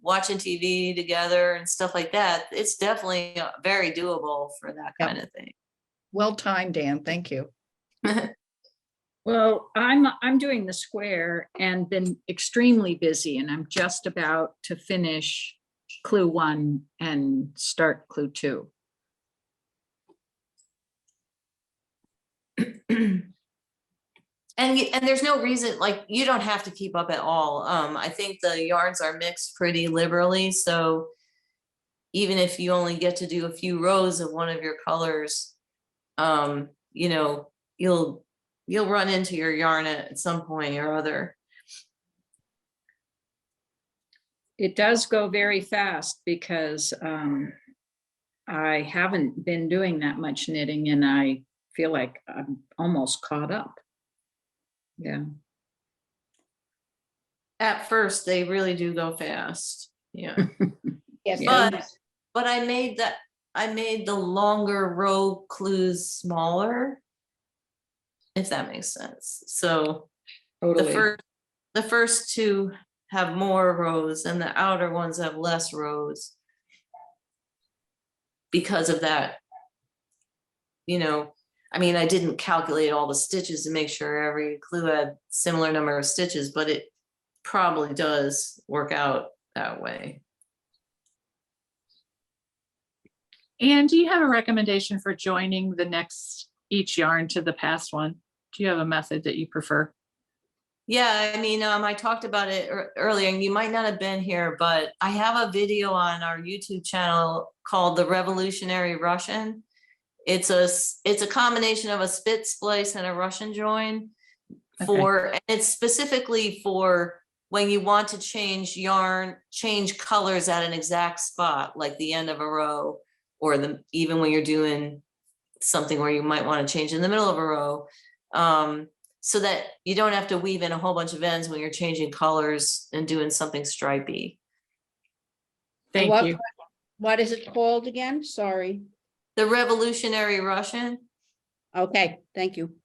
A: watching TV together and stuff like that, it's definitely very doable for that kind of thing.
B: Well timed, Dan. Thank you.
C: Well, I'm doing the square and been extremely busy, and I'm just about to finish clue 1 and start clue 2.
A: And there's no reason, like, you don't have to keep up at all. I think the yarns are mixed pretty liberally, so even if you only get to do a few rows of one of your colors, you'll run into your yarn at some point or other.
C: It does go very fast because I haven't been doing that much knitting, and I feel like I'm almost caught up. Yeah.
A: At first, they really do go fast. Yeah.
O: Yes,
A: But I made the longer row clues smaller, if that makes sense. So
C: Totally.
A: the first two have more rows and the outer ones have less rows because of that. I didn't calculate all the stitches to make sure every clue had similar number of stitches, but it probably does work out that way.
N: And do you have a recommendation for joining each yarn to the past one? Do you have a method that you prefer?
A: Yeah, I talked about it earlier, and you might not have been here, but I have a video on our YouTube channel called The Revolutionary Russian. It's a combination of a spit splice and a Russian join and it's specifically for when you want to change colors at an exact spot, like the end of a row, or even when you're doing something where you might want to change in the middle of a row, so that you don't have to weave in a whole bunch of ends when you're changing colors and doing something stripy.
N: Thank you.
O: What is it called again? Sorry.
A: The Revolutionary Russian.
O: Okay, thank you.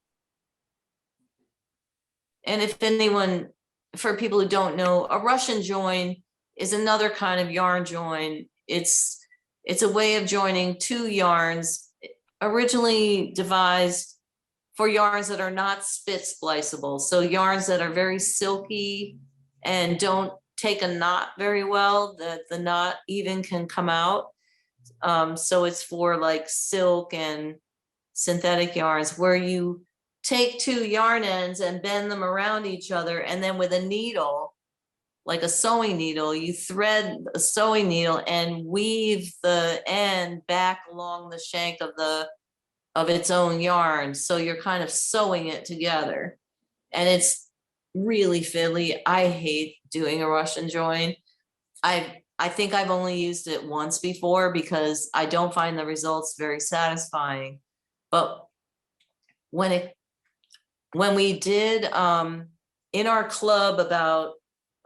A: And if anyone, for people who don't know, a Russian join is another kind of yarn join. It's a way of joining two yarns originally devised for yarns that are not spit spliceable. So yarns that are very silky and don't take a knot very well, that the knot even can come out. So it's for like silk and synthetic yarns where you take two yarn ends and bend them around each other, and then with a needle, like a sewing needle, you thread a sewing needle and weave the end back along the shank of its own yarn. So you're kind of sewing it together, and it's really fiddly. I hate doing a Russian join. I think I've only used it once before because I don't find the results very satisfying. But when we did in our club about,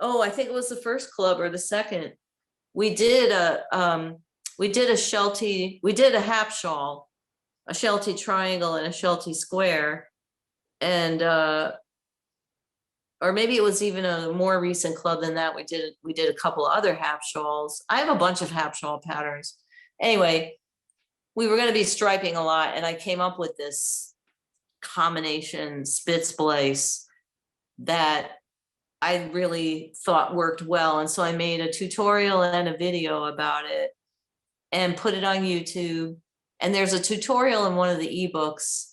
A: I think it was the first club or the second, we did a hap shawl, a sheltie triangle and a sheltie square, and or maybe it was even a more recent club than that. We did a couple other hap shawls. I have a bunch of hap shawl patterns. Anyway, we were going to be striping a lot, and I came up with this combination spit splice that I really thought worked well. And so I made a tutorial and a video about it and put it on YouTube. And there's a tutorial in one of the ebooks.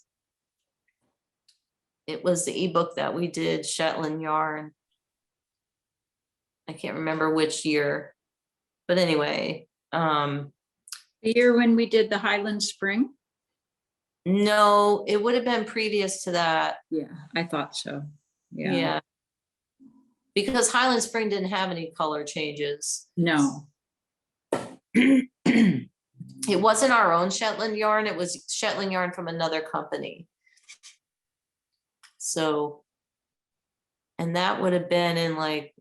A: It was the ebook that we did, Shetland Yarn. I can't remember which year, but anyway.
C: The year when we did the Highland Spring?
A: No, it would have been previous to that.
C: Yeah, I thought so.
A: Yeah. Because Highland Spring didn't have any color changes.
C: No.
A: It wasn't our own Shetland yarn, it was Shetland yarn from another company. So, and that would have been in like,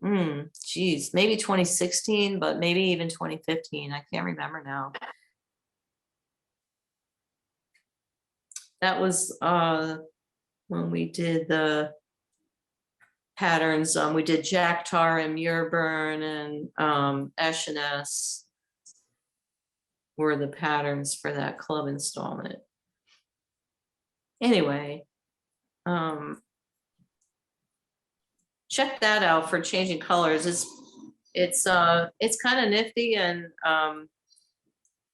A: geez, maybe 2016, but maybe even 2015. I can't remember now. That was when we did the patterns. We did Jack Tar and Muirburn and S&S were the patterns for that club installment. Anyway, check that out for changing colors. It's kind of nifty, and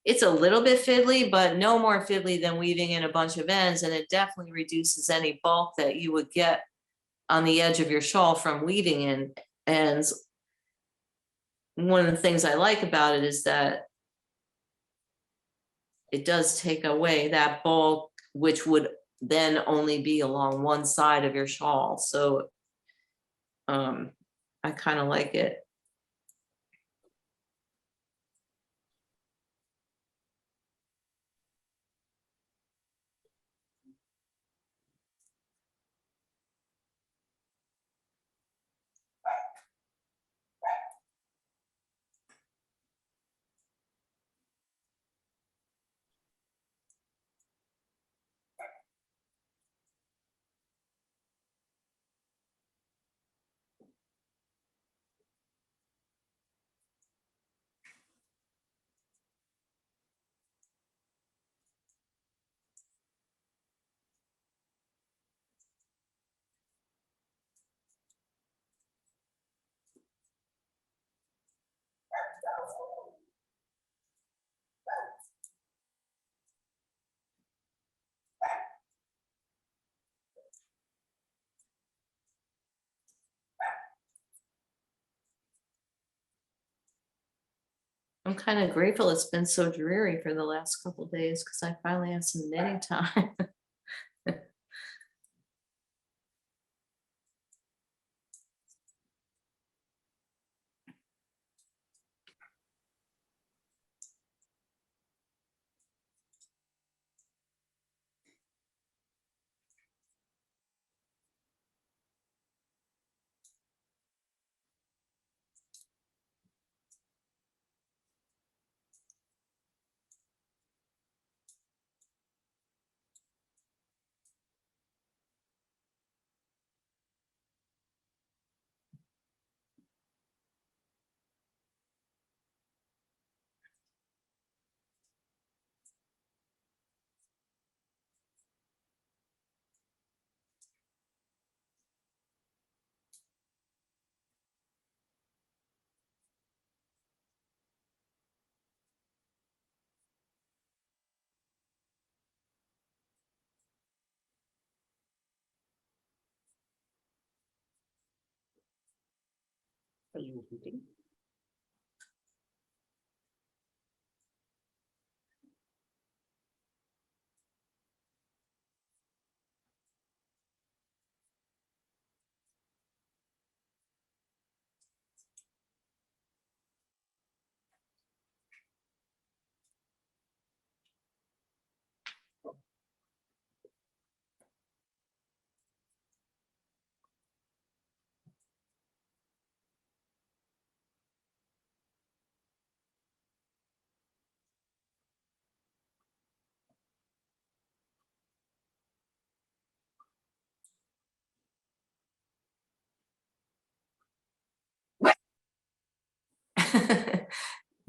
A: it's a little bit fiddly, but no more fiddly than weaving in a bunch of ends, and it definitely reduces any bulk that you would get on the edge of your shawl from weaving in ends. One of the things I like about it is that it does take away that bulk, which would then only be along one side of your shawl. So I kind of like it. I'm kind of grateful it's been so dreary for the last couple of days because I finally have some knitting time.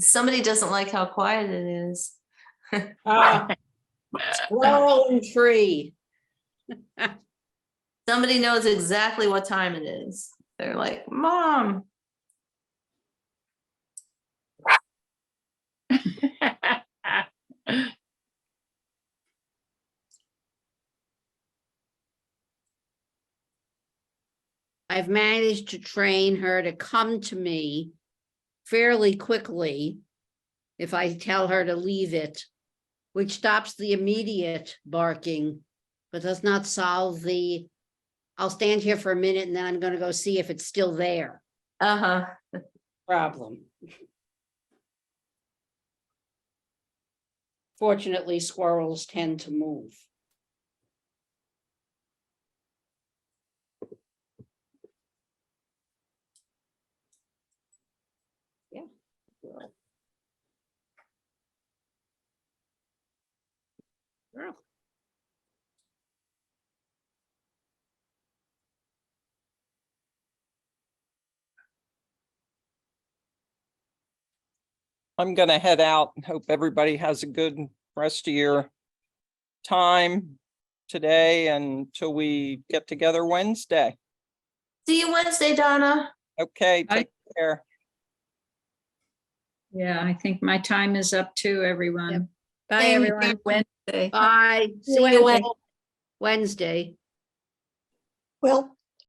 A: Somebody doesn't like how quiet it is.
O: Squirrel and tree.
A: Somebody knows exactly what time it is. They're like, Mom.
O: I've managed to train her to come to me fairly quickly if I tell her to leave it which stops the immediate barking, but does not solve the, I'll stand here for a minute and then I'm gonna go see if it's still there problem. Fortunately, squirrels tend to move. Yeah. Girl.
L: I'm gonna head out. Hope everybody has a good rest of your time today until we get together Wednesday.
A: See you Wednesday, Donna.
L: Okay, take care.
C: Yeah, I think my time is up too, everyone.
G: Bye,
C: Same
G: everyone.
C: here Wednesday.
O: Bye.
G: See you
O: See you
G: Wednesday.
O: all Wednesday.
M: Well,